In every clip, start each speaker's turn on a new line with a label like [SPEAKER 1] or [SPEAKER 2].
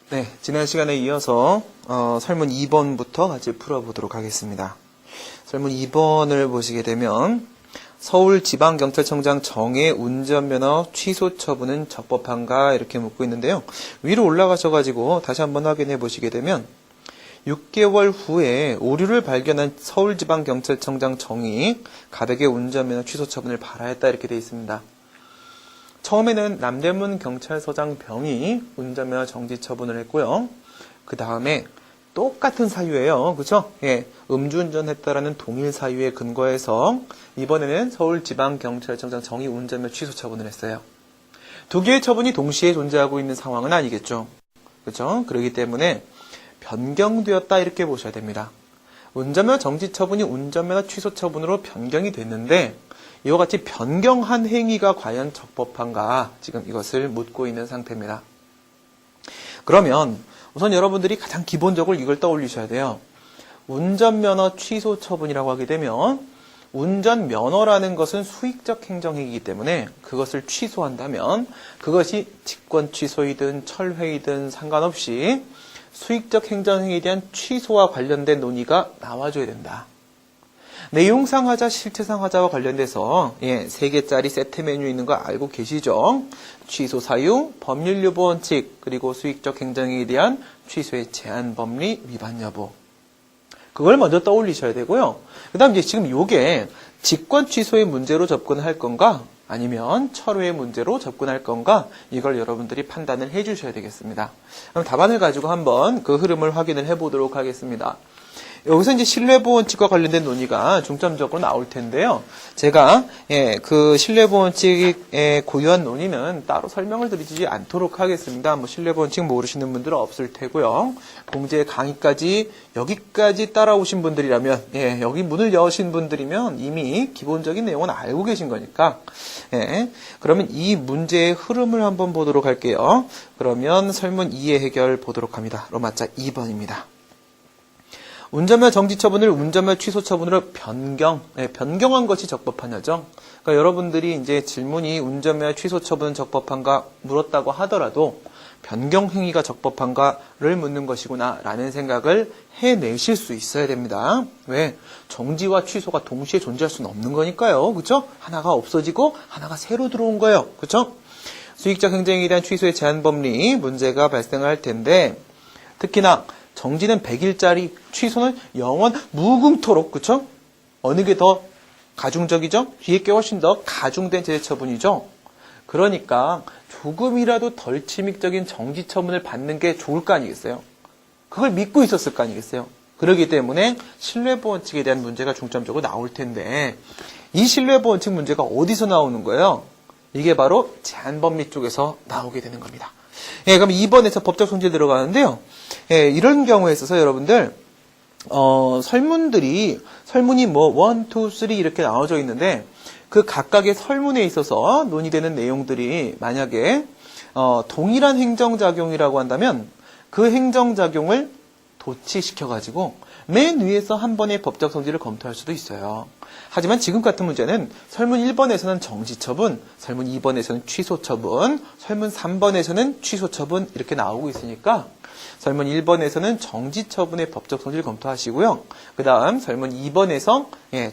[SPEAKER 1] 네, 지난 시간에 이어서 설문 2번부터 같이 풀어보도록 하겠습니다. 설문 2번을 보시게 되면 서울지방경찰청장 정의 운전면허 취소 처분은 적법한가 이렇게 묻고 있는데요. 위로 올라가셔가지고 다시 한번 확인해 보시게 되면 6개월 후에 오류를 발견한 서울지방경찰청장 정의 가백의 운전면허 취소 처분을 발하였다 이렇게 되어 있습니다. 처음에는 남대문 경찰서장 병이 운전면허 정지 처분을 했고요. 그 다음에 똑같은 사유예요. 그죠? 예, 음주운전했다라는 동일 사유에 근거해서 이번에는 서울지방경찰청장 정의 운전면허 취소 처분을 했어요. 두 개의 처분이 동시에 존재하고 있는 상황은 아니겠죠. 그죠? 그렇기 때문에 변경되었다 이렇게 보셔야 됩니다. 운전면허 정지 처분이 운전면허 취소 처분으로 변경이 됐는데 이와 같이 변경한 행위가 과연 적법한가 지금 이것을 묻고 있는 상태입니다. 그러면 우선 여러분들이 가장 기본적으로 이걸 떠올리셔야 돼요. 운전면허 취소 처분이라고 하게 되면 운전면허라는 것은 수익적 행정이기 때문에 그것을 취소한다면 그것이 직권 취소이든 철회이든 상관없이 수익적 행정행위에 대한 취소와 관련된 논의가 나와줘야 된다. 내용상 하자, 실체상 하자와 관련돼서 3개짜리 세트 메뉴 있는 거 알고 계시죠? 취소 사유, 법률 유보 원칙, 그리고 수익적 행정에 대한 취소의 제한 법리 위반 여부. 그걸 먼저 떠올리셔야 되고요. 그 다음 이제 지금 요게 직권 취소의 문제로 접근할 건가? 아니면 철회의 문제로 접근할 건가? 이걸 여러분들이 판단을 해 주셔야 되겠습니다. 그럼 답안을 가지고 한번 그 흐름을 확인을 해 보도록 하겠습니다. 여기서 이제 신뢰보원칙과 관련된 논의가 중점적으로 나올 텐데요. 제가 그 신뢰보원칙의 고유한 논의는 따로 설명을 드리지 않도록 하겠습니다. 뭐 신뢰보원칙 모르시는 분들은 없을 테고요. 공제 강의까지 여기까지 따라오신 분들이라면 여기 문을 여신 분들이면 이미 기본적인 내용은 알고 계신 거니까 그러면 이 문제의 흐름을 한번 보도록 할게요. 그러면 설문 2의 해결 보도록 합니다. 로마자 2번입니다. 운전면허 정지 처분을 운전면허 취소 처분으로 변경한 것이 적법하냐죠. 그러니까 여러분들이 이제 질문이 운전면허 취소 처분은 적법한가 물었다고 하더라도 변경 행위가 적법한가를 묻는 것이구나라는 생각을 해내실 수 있어야 됩니다. 왜? 정지와 취소가 동시에 존재할 수는 없는 거니까요. 그렇죠? 하나가 없어지고 하나가 새로 들어온 거예요. 그렇죠? 수익적 행정에 대한 취소의 제한 법리 문제가 발생할 텐데 특히나 정지는 100일짜리, 취소는 영원 무궁토록, 그쵸? 어느 게 더 가중적이죠? 뒤에 게 훨씬 더 가중된 제재처분이죠? 그러니까 조금이라도 덜 침익적인 정지 처분을 받는 게 좋을 거 아니겠어요? 그걸 믿고 있었을 거 아니겠어요? 그렇기 때문에 신뢰보원칙에 대한 문제가 중점적으로 나올 텐데 이 신뢰보원칙 문제가 어디서 나오는 거예요? 이게 바로 제한법리 쪽에서 나오게 되는 겁니다. 그럼 2번에서 법적 성질 들어가는데요. 이런 경우에 있어서 여러분들 설문이 뭐 1, 2, 3 이렇게 나와져 있는데 그 각각의 설문에 있어서 논의되는 내용들이 만약에 동일한 행정작용이라고 한다면 그 행정작용을 도치시켜가지고 맨 위에서 한 번의 법적 성질을 검토할 수도 있어요. 하지만 지금 같은 문제는 설문 1번에서는 정지처분, 설문 2번에서는 취소처분, 설문 3번에서는 취소처분 이렇게 나오고 있으니까 설문 1번에서는 정지처분의 법적 성질 검토하시고요. 그 다음 설문 2번에서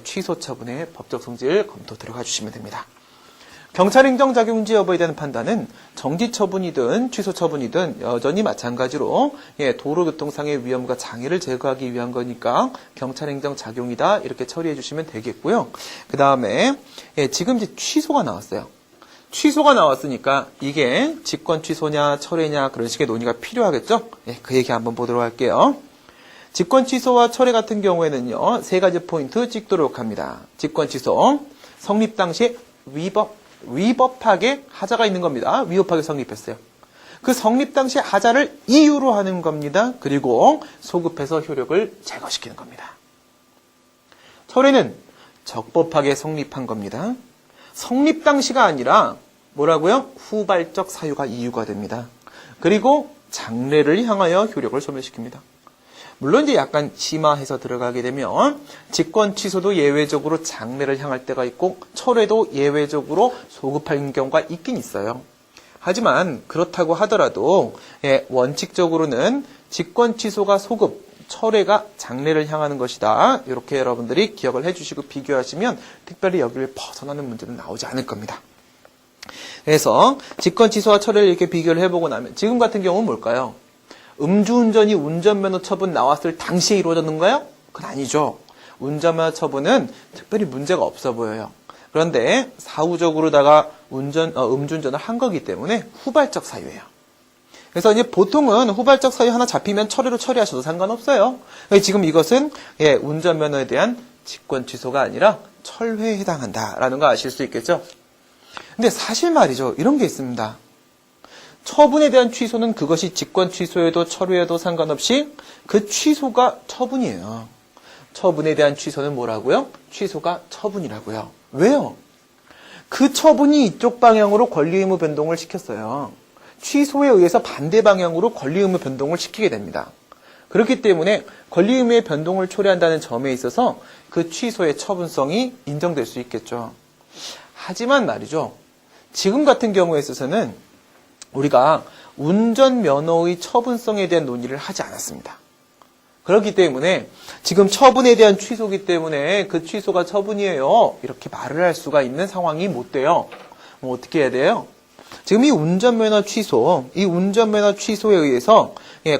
[SPEAKER 1] 취소처분의 법적 성질 검토 들어가 주시면 됩니다. 경찰행정작용인지 여부에 대한 판단은 정지처분이든 취소처분이든 여전히 마찬가지로 도로교통상의 위험과 장애를 제거하기 위한 거니까 경찰행정작용이다 이렇게 처리해 주시면 되겠고요. 그 다음에 지금 이제 취소가 나왔어요. 취소가 나왔으니까 이게 직권 취소냐 철회냐 그런 식의 논의가 필요하겠죠. 그 얘기 한번 보도록 할게요. 직권 취소와 철회 같은 경우에는요 3가지 포인트 찍도록 합니다. 직권 취소 성립 당시에 위법하게 하자가 있는 겁니다. 위법하게 성립했어요. 그 성립 당시 하자를 이유로 하는 겁니다. 그리고 소급해서 효력을 제거시키는 겁니다. 철회는 적법하게 성립한 겁니다. 성립 당시가 아니라 뭐라고요? 후발적 사유가 이유가 됩니다. 그리고 장래를 향하여 효력을 소멸시킵니다. 물론 이제 약간 심화해서 들어가게 되면 직권 취소도 예외적으로 장래를 향할 때가 있고 철회도 예외적으로 소급하는 경우가 있긴 있어요. 하지만 그렇다고 하더라도 원칙적으로는 직권 취소가 소급, 철회가 장래를 향하는 것이다. 이렇게 여러분들이 기억을 해주시고 비교하시면 특별히 여기를 벗어나는 문제는 나오지 않을 겁니다. 그래서 직권 취소와 철회를 이렇게 비교를 해보고 나면 지금 같은 경우는 뭘까요? 음주운전이 운전면허 처분 나왔을 당시에 이루어졌는가요? 그건 아니죠. 운전면허 처분은 특별히 문제가 없어 보여요. 그런데 사후적으로다가 음주운전을 한 거기 때문에 후발적 사유예요. 그래서 이제 보통은 후발적 사유 하나 잡히면 철회로 처리하셔도 상관없어요. 지금 이것은 운전면허에 대한 직권 취소가 아니라 철회에 해당한다라는 거 아실 수 있겠죠? 근데 사실 말이죠. 이런 게 있습니다. 처분에 대한 취소는 그것이 직권 취소에도 철회에도 상관없이 그 취소가 처분이에요. 처분에 대한 취소는 뭐라고요? 취소가 처분이라고요. 왜요? 그 처분이 이쪽 방향으로 권리 의무 변동을 시켰어요. 취소에 의해서 반대 방향으로 권리 의무 변동을 시키게 됩니다. 그렇기 때문에 권리 의무의 변동을 초래한다는 점에 있어서 그 취소의 처분성이 인정될 수 있겠죠. 하지만 말이죠. 지금 같은 경우에 있어서는 우리가 운전면허의 처분성에 대한 논의를 하지 않았습니다. 그렇기 때문에 지금 처분에 대한 취소이기 때문에 그 취소가 처분이에요. 이렇게 말을 할 수가 있는 상황이 못 돼요. 어떻게 해야 돼요? 지금 이 운전면허 취소, 이 운전면허 취소에 의해서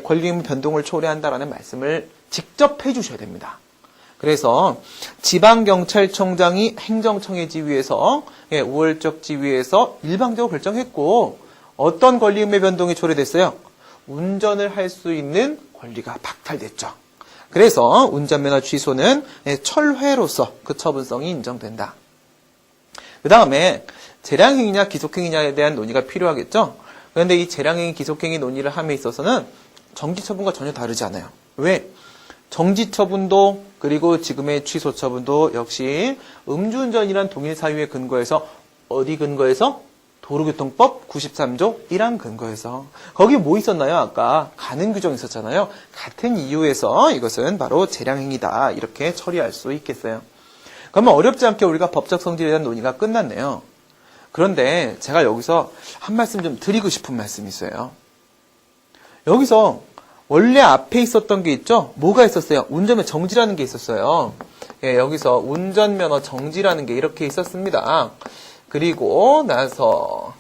[SPEAKER 1] 권리 의무 변동을 초래한다라는 말씀을 직접 해주셔야 됩니다. 그래서 지방경찰청장이 행정청의 지위에서 우월적 지위에서 일방적으로 결정했고 어떤 권리 의무의 변동이 초래됐어요? 운전을 할 수 있는 권리가 박탈됐죠. 그래서 운전면허 취소는 철회로서 그 처분성이 인정된다. 그 다음에 재량행위냐 기속행위냐에 대한 논의가 필요하겠죠. 그런데 이 재량행위 기속행위 논의를 함에 있어서는 정지처분과 전혀 다르지 않아요. 왜? 정지처분도 그리고 지금의 취소처분도 역시 음주운전이란 동일 사유에 근거해서 어디 근거해서? 도로교통법 93조 1항 근거해서. 거기 뭐 있었나요? 아까 가는 규정 있었잖아요. 같은 이유에서 이것은 바로 재량행위다. 이렇게 처리할 수 있겠어요. 그러면 어렵지 않게 우리가 법적 성질에 대한 논의가 끝났네요. 그런데 제가 여기서 한 말씀 좀 드리고 싶은 말씀이 있어요. 여기서 원래 앞에 있었던 게 있죠? 뭐가 있었어요? 운전면허 정지라는 게 있었어요. 여기서 운전면허 정지라는 게 이렇게 있었습니다. 그리고 나서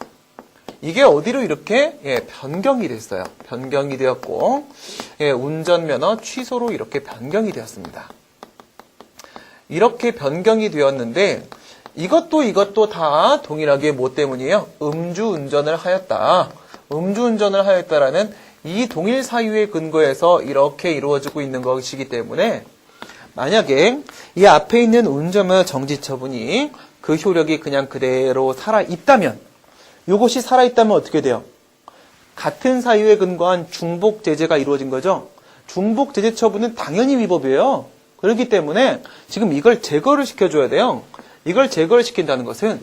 [SPEAKER 1] 이게 어디로 이렇게 변경이 됐어요. 변경이 되었고 운전면허 취소로 이렇게 변경이 되었습니다. 이렇게 변경이 되었는데 이것도 다 동일하게 뭐 때문이에요? 음주운전을 하였다. 음주운전을 하였다라는 이 동일 사유에 근거해서 이렇게 이루어지고 있는 것이기 때문에 만약에 이 앞에 있는 운전면허 정지 처분이 그 효력이 그냥 그대로 살아있다면 이것이 살아있다면 어떻게 돼요? 같은 사유에 근거한 중복 제재가 이루어진 거죠. 중복 제재 처분은 당연히 위법이에요. 그렇기 때문에 지금 이걸 제거를 시켜줘야 돼요. 이걸 제거를 시킨다는 것은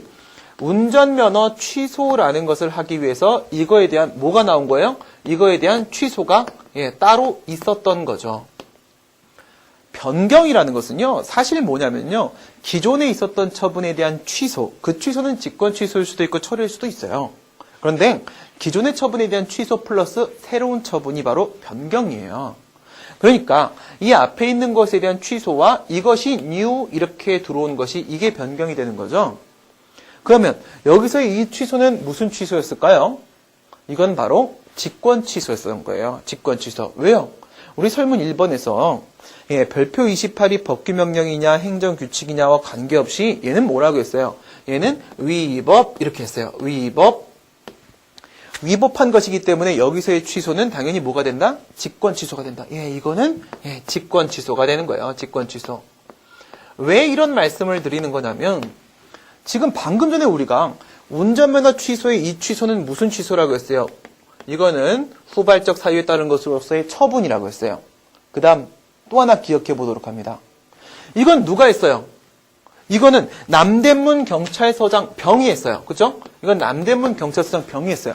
[SPEAKER 1] 운전면허 취소라는 것을 하기 위해서 이거에 대한 뭐가 나온 거예요? 이거에 대한 취소가 따로 있었던 거죠. 변경이라는 것은요, 사실 뭐냐면요, 기존에 있었던 처분에 대한 취소, 그 취소는 직권 취소일 수도 있고 철회일 수도 있어요. 그런데 기존의 처분에 대한 취소 플러스 새로운 처분이 바로 변경이에요. 그러니까 이 앞에 있는 것에 대한 취소와 이것이 new 이렇게 들어온 것이 이게 변경이 되는 거죠. 그러면 여기서의 이 취소는 무슨 취소였을까요? 이건 바로 직권 취소였던 거예요. 직권 취소. 왜요? 우리 설문 1번에서 별표 28이 법규명령이냐 행정규칙이냐와 관계없이 얘는 뭐라고 했어요? 얘는 위법 이렇게 했어요. 위법한 것이기 때문에 여기서의 취소는 당연히 뭐가 된다? 직권 취소가 된다. 이거는 직권 취소가 되는 거예요. 직권 취소. 왜 이런 말씀을 드리는 거냐면 지금 방금 전에 우리가 운전면허 취소의 이 취소는 무슨 취소라고 했어요? 이거는 후발적 사유에 따른 것으로서의 처분이라고 했어요. 그 다음 또 하나 기억해 보도록 합니다. 이건 누가 했어요? 이거는 남대문 경찰서장 병이 했어요. 그죠? 이건 남대문 경찰서장 병이 했어요.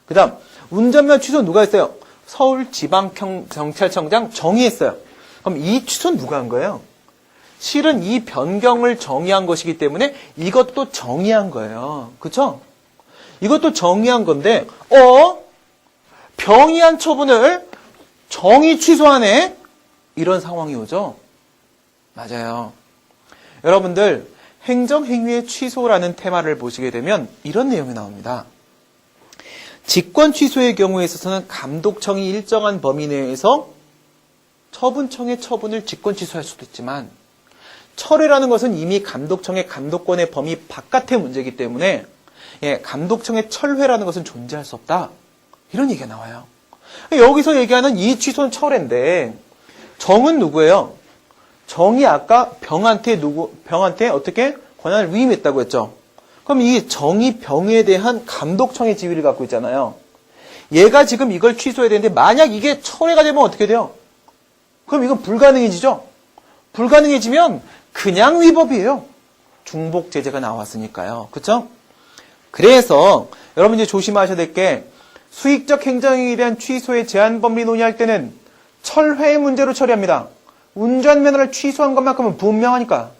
[SPEAKER 1] 그 다음 운전면허 취소 누가 했어요? 서울지방경찰청장 정이 했어요. 그럼 이 취소는 누가 한 거예요? 실은 이 변경을 정의한 것이기 때문에 이것도 정의한 거예요. 그렇죠? 이것도 정의한 건데, 병의한 처분을 정의 취소하네? 이런 상황이 오죠? 맞아요. 여러분들, 행정행위의 취소라는 테마를 보시게 되면 이런 내용이 나옵니다. 직권 취소의 경우에 있어서는 감독청이 일정한 범위 내에서 처분청의 처분을 직권 취소할 수도 있지만 철회라는 것은 이미 감독청의 감독권의 범위 바깥의 문제이기 때문에 감독청의 철회라는 것은 존재할 수 없다. 이런 얘기가 나와요. 여기서 얘기하는 이 취소는 철회인데 정은 누구예요? 정이 아까 병한테 어떻게 권한을 위임했다고 했죠? 그럼 이 정이 병에 대한 감독청의 지위를 갖고 있잖아요. 얘가 지금 이걸 취소해야 되는데 만약 이게 철회가 되면 어떻게 돼요? 그럼 이건 불가능해지죠? 불가능해지면 그냥 위법이에요. 중복 제재가 나왔으니까요. 그렇죠? 그래서 여러분 이제 조심하셔야 될 게 수익적 행정행위에 대한 취소의 제한 범위 논의할 때는 철회의 문제로 처리합니다. 운전면허를 취소한 것만큼은 분명하니까.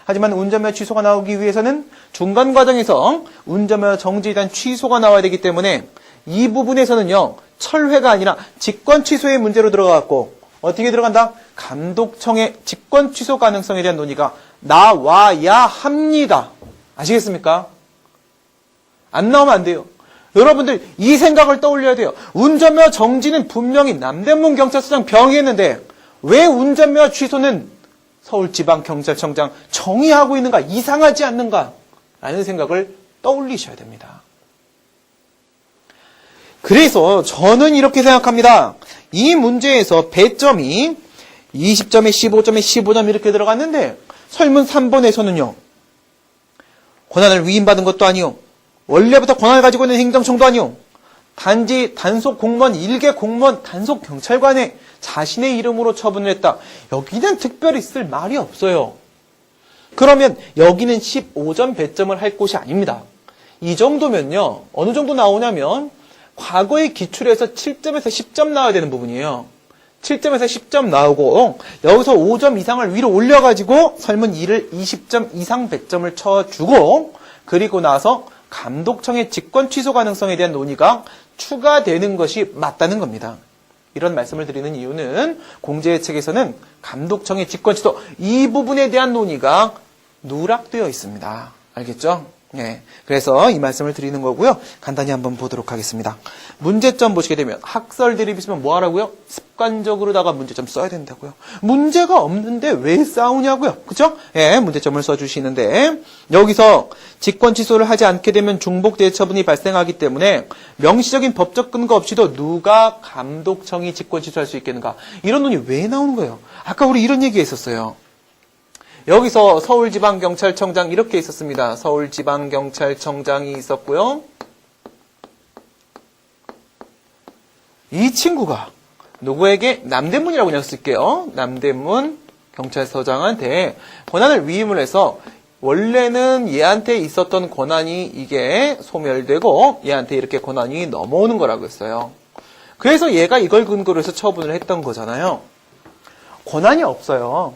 [SPEAKER 1] 하지만 운전면허 취소가 나오기 위해서는 중간 과정에서 운전면허 정지에 대한 취소가 나와야 되기 때문에 이 부분에서는요. 철회가 아니라 직권 취소의 문제로 들어가고 어떻게 들어간다? 감독청의 직권 취소 가능성에 대한 논의가 나와야 합니다. 아시겠습니까? 안 나오면 안 돼요. 여러분들 이 생각을 떠올려야 돼요. 운전면허 정지는 분명히 남대문 경찰서장 병의했는데 왜 운전면허 취소는 서울지방경찰청장 정의하고 있는가? 이상하지 않는가? 라는 생각을 떠올리셔야 됩니다. 그래서 저는 이렇게 생각합니다. 이 문제에서 배점이 20점에 15점에 15점 이렇게 들어갔는데 설문 3번에서는요. 권한을 위임받은 것도 아니요. 원래부터 권한을 가지고 있는 행정청도 아니요. 단지 단속 공무원, 일개 공무원, 단속 경찰관의 자신의 이름으로 처분을 했다. 여기는 특별히 쓸 말이 없어요. 그러면 여기는 15점 배점을 할 곳이 아닙니다. 이 정도면요. 어느 정도 나오냐면 과거에 기출해서 7점에서 10점 나와야 되는 부분이에요. 7점에서 10점 나오고 여기서 5점 이상을 위로 올려가지고 설문 2를 20점 이상 배점을 쳐주고 그리고 나서 감독청의 직권 취소 가능성에 대한 논의가 추가되는 것이 맞다는 겁니다. 이런 말씀을 드리는 이유는 공제책에서는 감독청의 직권 취소 이 부분에 대한 논의가 누락되어 있습니다. 알겠죠? 네. 그래서 이 말씀을 드리는 거고요. 간단히 한번 보도록 하겠습니다. 문제점 보시게 되면 학설 대립 있으면 뭐 하라고요? 습관적으로다가 문제점 써야 된다고요. 문제가 없는데 왜 싸우냐고요. 그죠? 예, 문제점을 써주시는데 여기서 직권 취소를 하지 않게 되면 중복대회 처분이 발생하기 때문에 명시적인 법적 근거 없이도 누가 감독청이 직권 취소할 수 있겠는가. 이런 논의 왜 나오는 거예요? 아까 우리 이런 얘기 했었어요. 여기서 서울지방경찰청장 이렇게 있었습니다. 서울지방경찰청장이 있었고요. 이 친구가 누구에게 남대문이라고 그냥 쓸게요. 남대문 경찰서장한테 권한을 위임을 해서 원래는 얘한테 있었던 권한이 이게 소멸되고 얘한테 이렇게 권한이 넘어오는 거라고 했어요. 그래서 얘가 이걸 근거로 해서 처분을 했던 거잖아요. 권한이 없어요.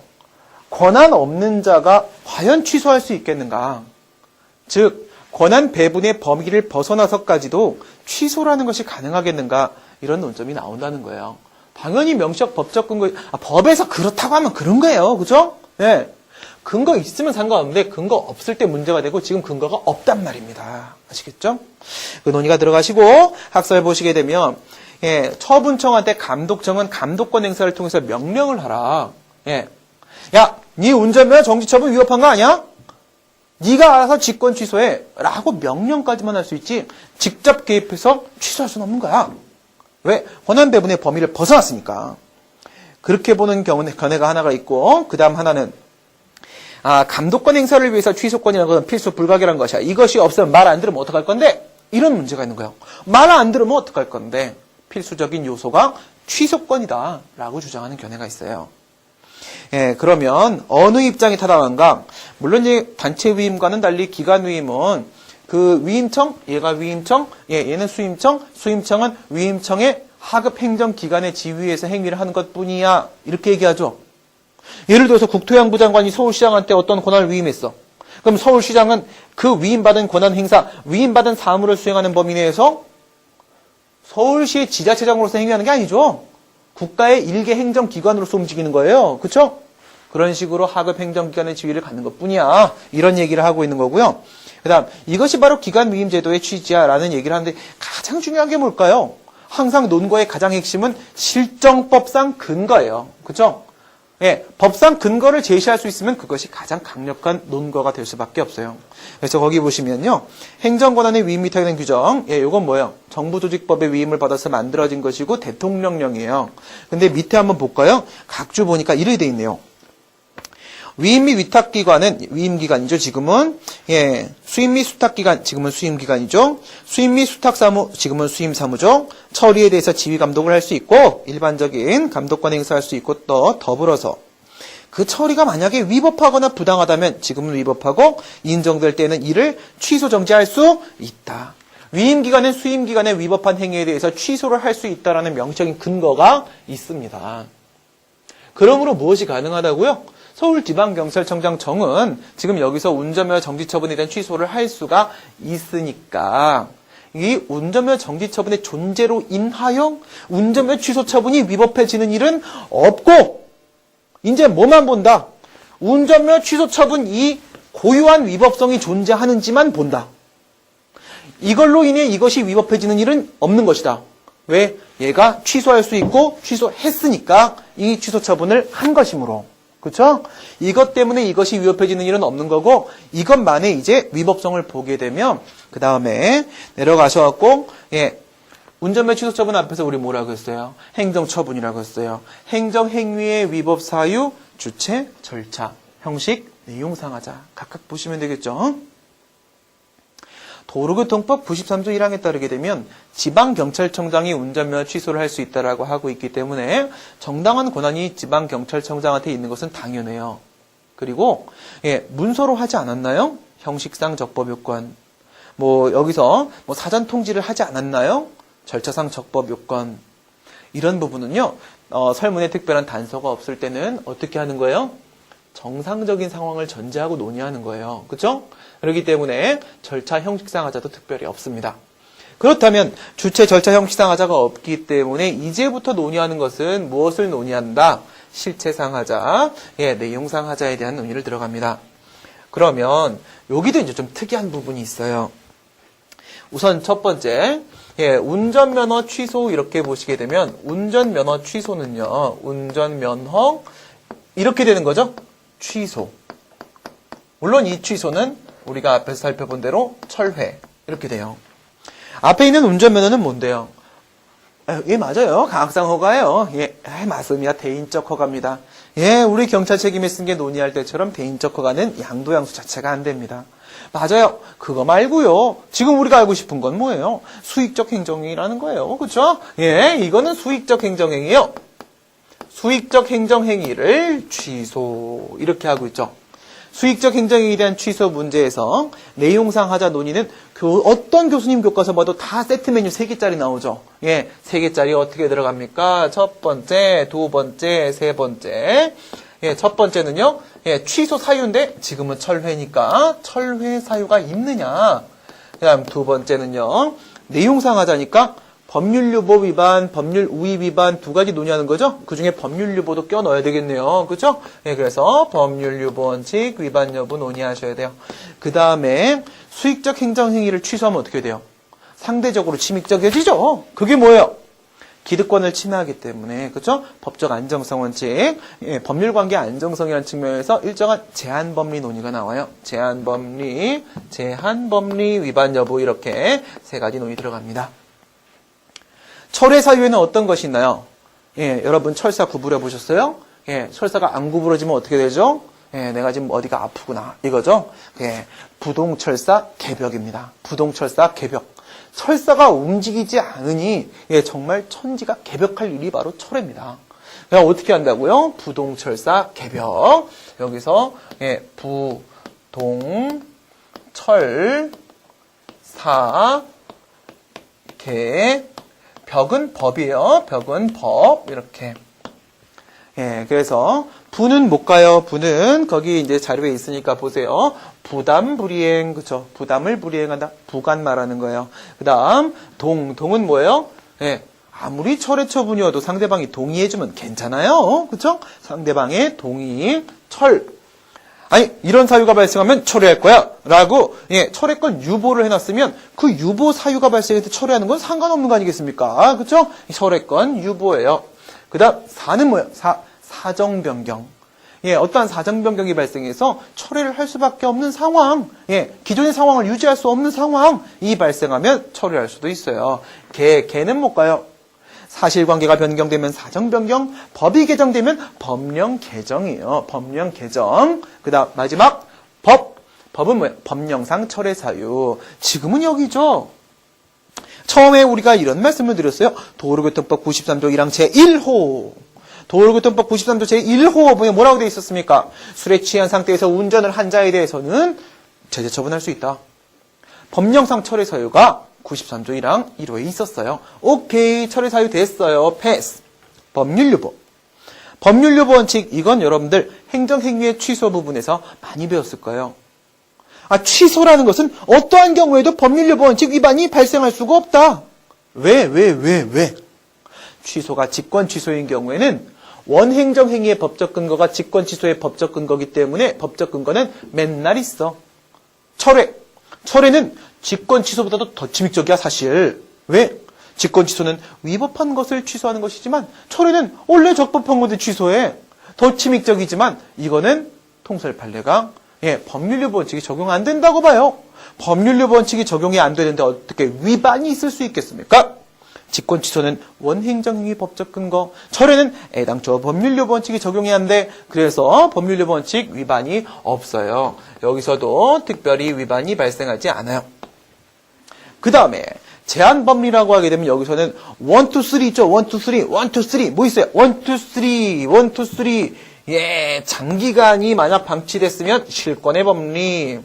[SPEAKER 1] 권한 없는 자가 과연 취소할 수 있겠는가? 즉, 권한 배분의 범위를 벗어나서까지도 취소라는 것이 가능하겠는가? 이런 논점이 나온다는 거예요. 당연히 명시적 법적 근거, 법에서 그렇다고 하면 그런 거예요. 그죠? 네. 근거 있으면 상관없는데 근거 없을 때 문제가 되고 지금 근거가 없단 말입니다. 아시겠죠? 그 논의가 들어가시고 학설 보시게 되면 처분청한테 감독청은 감독권 행사를 통해서 명령을 하라. 야, 네 운전면허 정지처분 위법한 거 아니야? 네가 알아서 직권 취소해 라고 명령까지만 할 수 있지 직접 개입해서 취소할 수는 없는 거야. 왜? 권한 배분의 범위를 벗어났으니까. 그렇게 보는 견해가 하나가 있고 그 다음 하나는 감독권 행사를 위해서 취소권이라는 것은 필수 불가결한 것이야. 이것이 없으면 말 안 들으면 어떡할 건데? 이런 문제가 있는 거예요. 말 안 들으면 어떡할 건데? 필수적인 요소가 취소권이다 라고 주장하는 견해가 있어요. 그러면 어느 입장이 타당한가? 물론 이제 단체 위임과는 달리 기관 위임은 그 위임청, 얘가 위임청, 얘는 수임청, 수임청은 위임청의 하급 행정기관의 지위에서 행위를 하는 것뿐이야. 이렇게 얘기하죠. 예를 들어서 국토양부 장관이 서울시장한테 어떤 권한을 위임했어. 그럼 서울시장은 그 위임받은 권한 행사, 위임받은 사무를 수행하는 범위 내에서 서울시의 지자체장으로서 행위하는 게 아니죠. 국가의 일개 행정기관으로서 움직이는 거예요. 그렇죠? 그런 식으로 하급 행정기관의 지위를 갖는 것뿐이야. 이런 얘기를 하고 있는 거고요. 그 다음 이것이 바로 기관 위임 제도의 취지야 라는 얘기를 하는데 가장 중요한 게 뭘까요? 항상 논거의 가장 핵심은 실정법상 근거예요. 그렇죠? 예, 법상 근거를 제시할 수 있으면 그것이 가장 강력한 논거가 될 수밖에 없어요. 그래서 거기 보시면요. 행정권한의 위임 및 하는 규정. 예, 요건 뭐예요? 정부조직법의 위임을 받아서 만들어진 것이고 대통령령이에요. 근데 밑에 한번 볼까요? 각주 보니까 이렇게 돼 있네요. 위임 및 위탁기관은 위임기관이죠, 지금은. 예. 수임 및 수탁기관, 지금은 수임기관이죠. 수임 및 수탁사무, 지금은 수임사무죠. 처리에 대해서 지휘 감독을 할 수 있고, 일반적인 감독권 행사할 수 있고, 또 더불어서 그 처리가 만약에 위법하거나 부당하다면, 지금은 위법하고, 인정될 때는 이를 취소 정지할 수 있다. 위임기관은 수임기관의 위법한 행위에 대해서 취소를 할 수 있다라는 명시적인 근거가 있습니다. 그러므로 무엇이 가능하다고요? 서울지방경찰청장 정은 지금 여기서 운전면허 정지처분에 대한 취소를 할 수가 있으니까 이 운전면허 정지처분의 존재로 인하여 운전면허 취소 처분이 위법해지는 일은 없고 이제 뭐만 본다? 운전면허 취소 처분 이 고유한 위법성이 존재하는지만 본다. 이걸로 인해 이것이 위법해지는 일은 없는 것이다. 왜? 얘가 취소할 수 있고 취소했으니까 이 취소 처분을 한 것이므로. 그렇죠? 이것 때문에 이것이 위법해지는 일은 없는 거고 이것만의 이제 위법성을 보게 되면 그 다음에 내려가셔갖고 예 운전면허 취소 처분 앞에서 우리 뭐라고 했어요? 행정처분이라고 했어요. 행정행위의 위법 사유, 주체, 절차, 형식, 내용 상하자 각각 보시면 되겠죠? 도로교통법 93조 1항에 따르게 되면 지방경찰청장이 운전면허 취소를 할 수 있다라고 하고 있기 때문에 정당한 권한이 지방경찰청장한테 있는 것은 당연해요. 그리고 예, 문서로 하지 않았나요? 형식상 적법요건. 뭐 여기서 뭐 사전 통지를 하지 않았나요? 절차상 적법요건. 이런 부분은요. 설문에 특별한 단서가 없을 때는 어떻게 하는 거예요? 정상적인 상황을 전제하고 논의하는 거예요. 그렇죠? 그렇기 때문에 절차 형식상 하자도 특별히 없습니다. 그렇다면 주체 절차 형식상 하자가 없기 때문에 이제부터 논의하는 것은 무엇을 논의한다? 실체상 하자, 예, 내용상 하자에 대한 논의를 들어갑니다. 그러면 여기도 이제 좀 특이한 부분이 있어요. 우선 첫 번째, 예, 운전면허 취소 이렇게 보시게 되면 운전면허 취소는요. 운전면허 이렇게 되는 거죠. 취소. 물론 이 취소는 우리가 앞에서 살펴본 대로 철회 이렇게 돼요. 앞에 있는 운전면허는 뭔데요? 예, 맞아요. 가학상 허가예요. 예, 맞습니다. 대인적 허가입니다. 예, 우리 경찰 책임에 쓴 게 논의할 때처럼 대인적 허가는 양도양수 자체가 안 됩니다. 맞아요. 그거 말고요. 지금 우리가 알고 싶은 건 뭐예요? 수익적 행정행위라는 거예요. 그렇죠? 예, 이거는 수익적 행정행위요. 수익적 행정행위를 취소 이렇게 하고 있죠. 수익적 행정행위에 대한 취소 문제에서 내용상 하자 논의는 어떤 교수님 교과서 봐도 다 세트 메뉴 3개짜리 나오죠. 예, 3개짜리 어떻게 들어갑니까? 첫 번째, 두 번째, 세 번째. 예, 첫 번째는요. 예, 취소 사유인데 지금은 철회니까 철회 사유가 있느냐. 그다음 두 번째는요. 내용상 하자니까 법률유보 위반, 법률 우위 위반 두 가지 논의하는 거죠. 그중에 법률유보도 껴 넣어야 되겠네요. 그렇죠? 예, 그래서 법률유보 원칙 위반 여부 논의하셔야 돼요. 그 다음에 수익적 행정행위를 취소하면 어떻게 돼요? 상대적으로 침입적이어지죠. 그게 뭐예요? 기득권을 침해하기 때문에 그렇죠? 법적 안정성 원칙, 예, 법률관계 안정성이라는 측면에서 일정한 제한법리 논의가 나와요. 제한법리 위반 여부 이렇게 세 가지 논의 들어갑니다. 철회 사유에는 어떤 것이 있나요? 예, 여러분 철사 구부려 보셨어요? 예, 철사가 안 구부러지면 어떻게 되죠? 예, 내가 지금 어디가 아프구나 이거죠? 예, 부동철사 개벽입니다. 부동철사 개벽. 철사가 움직이지 않으니 예, 정말 천지가 개벽할 일이 바로 철회입니다. 그냥 어떻게 한다고요? 부동철사 개벽. 여기서 예, 부동철사 개 벽은 법이에요. 벽은 법. 이렇게. 예, 그래서 부는 못 가요. 부는 거기 이제 자료에 있으니까 보세요. 부담 불이행, 그쵸? 부담을 불이행한다. 부간 말하는 거예요. 그 다음 동은 뭐예요? 예, 아무리 철회 처분이어도 상대방이 동의해주면 괜찮아요. 그쵸? 상대방의 동의, 아니 이런 사유가 발생하면 철회할 거야 라고 예, 철회권 유보를 해놨으면 그 유보 사유가 발생할 때 철회하는 건 상관없는 거 아니겠습니까? 그쵸? 철회권 유보예요. 그 다음 사는 뭐예요? 사정 변경. 예, 어떠한 사정 변경이 발생해서 철회를 할 수밖에 없는 상황, 예, 기존의 상황을 유지할 수 없는 상황이 발생하면 철회할 수도 있어요. 개는 못 가요. 사실관계가 변경되면 사정 변경, 법이 개정되면 법령 개정이에요. 법령 개정. 그 다음 마지막 법은 뭐예요? 법령상 철회 사유. 지금은 여기죠. 처음에 우리가 이런 말씀을 드렸어요. 도로교통법 93조 1항 제1호. 도로교통법 93조 제1호에 뭐라고 되어 있었습니까? 술에 취한 상태에서 운전을 한 자에 대해서는 제재 처분할 수 있다. 법령상 철회 사유가 93조 1항 1호에 있었어요. 오케이, 철회 사유 됐어요. 패스. 법률유보. 법률유보 원칙, 이건 여러분들 행정행위의 취소 부분에서 많이 배웠을 거예요. 취소라는 것은 어떠한 경우에도 법률유보 원칙 위반이 발생할 수가 없다. 왜? 취소가 직권 취소인 경우에는 원행정행위의 법적 근거가 직권 취소의 법적 근거이기 때문에 법적 근거는 맨날 있어. 철회는 직권 취소보다도 더 침입적이야, 사실. 왜? 직권 취소는 위법한 것을 취소하는 것이지만 철회는 원래 적법한 것을 취소해. 더 침입적이지만 이거는 통설 판례가 법률유보 원칙이 적용 안 된다고 봐요. 법률유보 원칙이 적용이 안 되는데 어떻게 위반이 있을 수 있겠습니까? 직권 취소는 원행정행위 법적 근거, 철회는 애당초 법률유보 원칙이 적용이 안 돼. 그래서 법률유보 원칙 위반이 없어요. 여기서도 특별히 위반이 발생하지 않아요. 그 다음에 제한법리라고 하게 되면 여기서는 1, 2, 3 있죠. 1, 2, 3, 1, 2, 3 뭐 있어요? 1, 2, 3, 1, 2, 3 예, 장기간이 만약 방치됐으면 실권의 법리.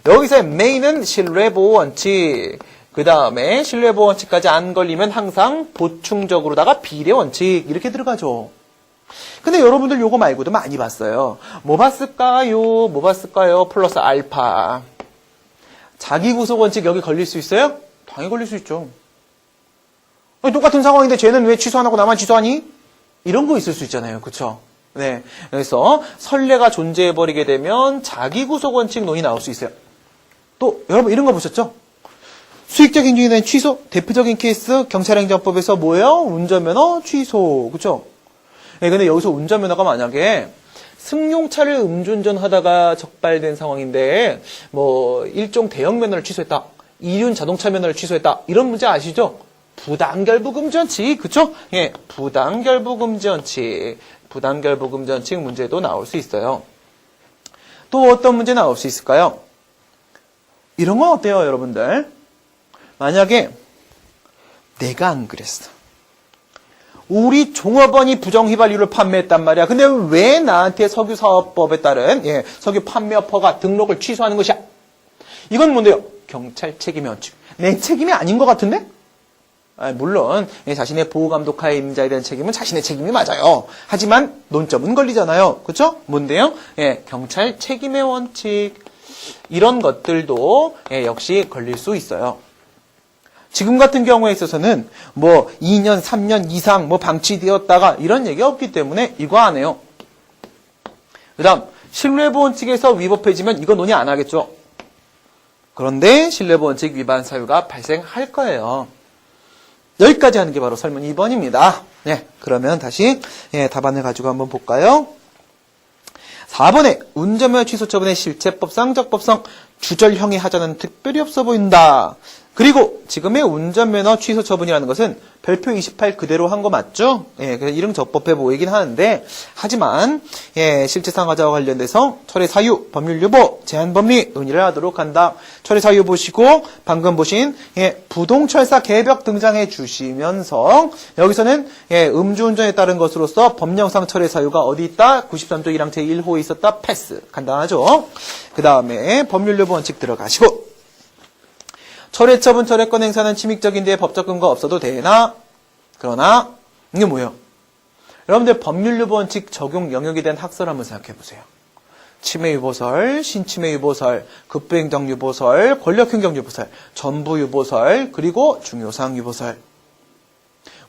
[SPEAKER 1] 여기서의 메인은 신뢰보호 원칙. 그 다음에 신뢰보호 원칙까지 안 걸리면 항상 보충적으로다가 비례 원칙 이렇게 들어가죠. 근데 여러분들 요거 말고도 많이 봤어요. 뭐 봤을까요? 플러스 알파. 자기구속 원칙 여기 걸릴 수 있어요? 당연히 걸릴 수 있죠. 똑같은 상황인데 쟤는 왜 취소 안 하고 나만 취소하니? 이런 거 있을 수 있잖아요. 그쵸? 네. 그래서 선례가 존재해버리게 되면 자기구속 원칙 논의 나올 수 있어요. 또 여러분 이런 거 보셨죠? 수익적 인중에 대한 취소, 대표적인 케이스 경찰행정법에서 뭐예요? 운전면허 취소, 그렇죠? 네, 근데 여기서 운전면허가 만약에 승용차를 음주운전하다가 적발된 상황인데 뭐 일종 대형 면허를 취소했다, 이륜 자동차 면허를 취소했다, 이런 문제 아시죠? 부당결부금지 원칙, 그렇죠? 예, 부당결부금지 원칙 문제도 나올 수 있어요. 또 어떤 문제 나올 수 있을까요? 이런 건 어때요, 여러분들? 만약에 내가 안 그랬어. 우리 종업원이 부정휘발유를 판매했단 말이야. 근데 왜 나한테 석유사업법에 따른 석유 판매업허가 등록을 취소하는 것이야? 이건 뭔데요? 경찰 책임의 원칙. 내 책임이 아닌 것 같은데? 물론 자신의 보호감독하에 있는 자에 대한 책임은 자신의 책임이 맞아요. 하지만 논점은 걸리잖아요. 그렇죠? 뭔데요? 경찰 책임의 원칙. 이런 것들도 역시 걸릴 수 있어요. 지금 같은 경우에 있어서는 뭐 2년, 3년 이상 뭐 방치되었다가 이런 얘기가 없기 때문에 이거 안 해요. 그 다음 신뢰보호 원칙에서 위법해지면 이거 논의 안 하겠죠. 그런데 신뢰보호 원칙 위반 사유가 발생할 거예요. 여기까지 하는 게 바로 설문 2번입니다. 네, 그러면 다시 답안을 가지고 한번 볼까요? 4번에 운전면허 취소 처분의 실체법상 적법성 주절형의 하자는 특별히 없어 보인다. 그리고 지금의 운전면허 취소 처분이라는 것은 별표 28 그대로 한 거 맞죠? 그래서 이름 적법해 보이긴 하는데, 하지만 실체상 하자와 관련돼서 철회 사유, 법률 유보, 제한 법리 논의를 하도록 한다. 철회 사유 보시고 방금 보신 부동철사 개벽 등장해 주시면서 여기서는 음주운전에 따른 것으로서 법령상 철회 사유가 어디 있다? 93조 1항 제1호에 있었다. 패스. 간단하죠? 그 다음에 법률 유보 원칙 들어가시고, 철회 처분, 철회권 행사는 침입적인데 법적 근거 없어도 되나? 그러나 이게 뭐예요? 여러분들 법률유보 원칙 적용 영역에 대한 학설 한번 생각해 보세요. 침해유보설, 신침해유보설, 급부행정유보설, 권력행정유보설, 전부유보설, 그리고 중요사항유보설.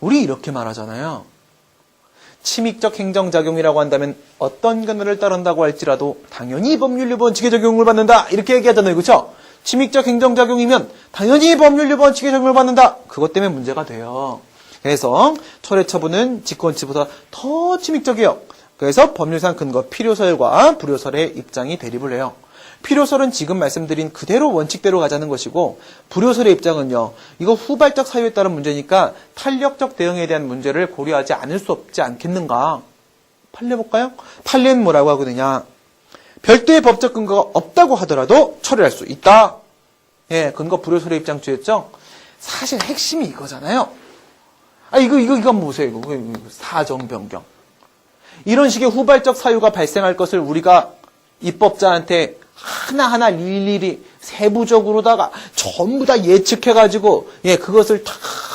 [SPEAKER 1] 우리 이렇게 말하잖아요. 침익적 행정작용이라고 한다면 어떤 견해를 따른다고 할지라도 당연히 법률유보 원칙의 적용을 받는다. 이렇게 얘기하잖아요. 그렇죠? 침익적 행정작용이면 당연히 법률유보 원칙의 적용을 받는다. 그것 때문에 문제가 돼요. 그래서 철회 처분은 직권치보다 더 침익적이에요. 그래서 법률상 근거 필요설과 불효설의 입장이 대립을 해요. 필요설은 지금 말씀드린 그대로 원칙대로 가자는 것이고, 불효설의 입장은요, 이거 후발적 사유에 따른 문제니까 탄력적 대응에 대한 문제를 고려하지 않을 수 없지 않겠는가. 판례 볼까요? 판례는 뭐라고 하거든요. 별도의 법적 근거가 없다고 하더라도 처리할 수 있다. 예, 근거 불효설의 입장 주였죠? 사실 핵심이 이거잖아요. 이거 한번 보세요. 이거 사정 변경. 이런 식의 후발적 사유가 발생할 것을 우리가 입법자한테 하나하나 일일이 세부적으로다가 전부 다 예측해가지고, 예, 그것을 다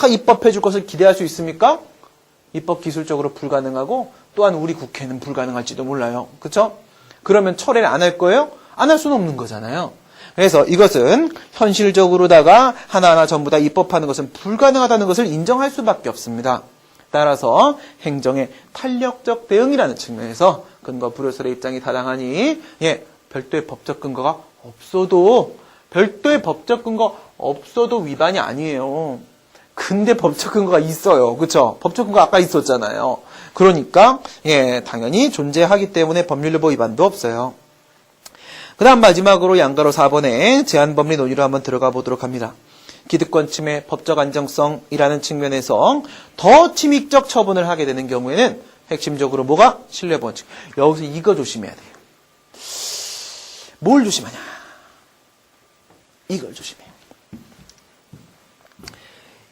[SPEAKER 1] 입법해줄 것을 기대할 수 있습니까? 입법 기술적으로 불가능하고, 또한 우리 국회는 불가능할지도 몰라요. 그쵸? 그러면 철회를 안 할 거예요? 안 할 수는 없는 거잖아요. 그래서 이것은 현실적으로다가 하나하나 전부 다 입법하는 것은 불가능하다는 것을 인정할 수밖에 없습니다. 따라서 행정의 탄력적 대응이라는 측면에서 근거 불효설의 입장이 타당하니, 예, 별도의 법적 근거가 없어도, 별도의 법적 근거 없어도 위반이 아니에요. 근데 법적 근거가 있어요. 그쵸? 법적 근거 아까 있었잖아요. 그러니까, 예, 당연히 존재하기 때문에 법률유보 위반도 없어요. 그 다음 마지막으로 양가로 4번에 제한법리 논의로 한번 들어가 보도록 합니다. 기득권 침해, 법적 안정성이라는 측면에서 더 침익적 처분을 하게 되는 경우에는 핵심적으로 뭐가? 신뢰법 원칙. 여기서 이거 조심해야 돼요. 뭘 조심하냐? 이걸 조심해요.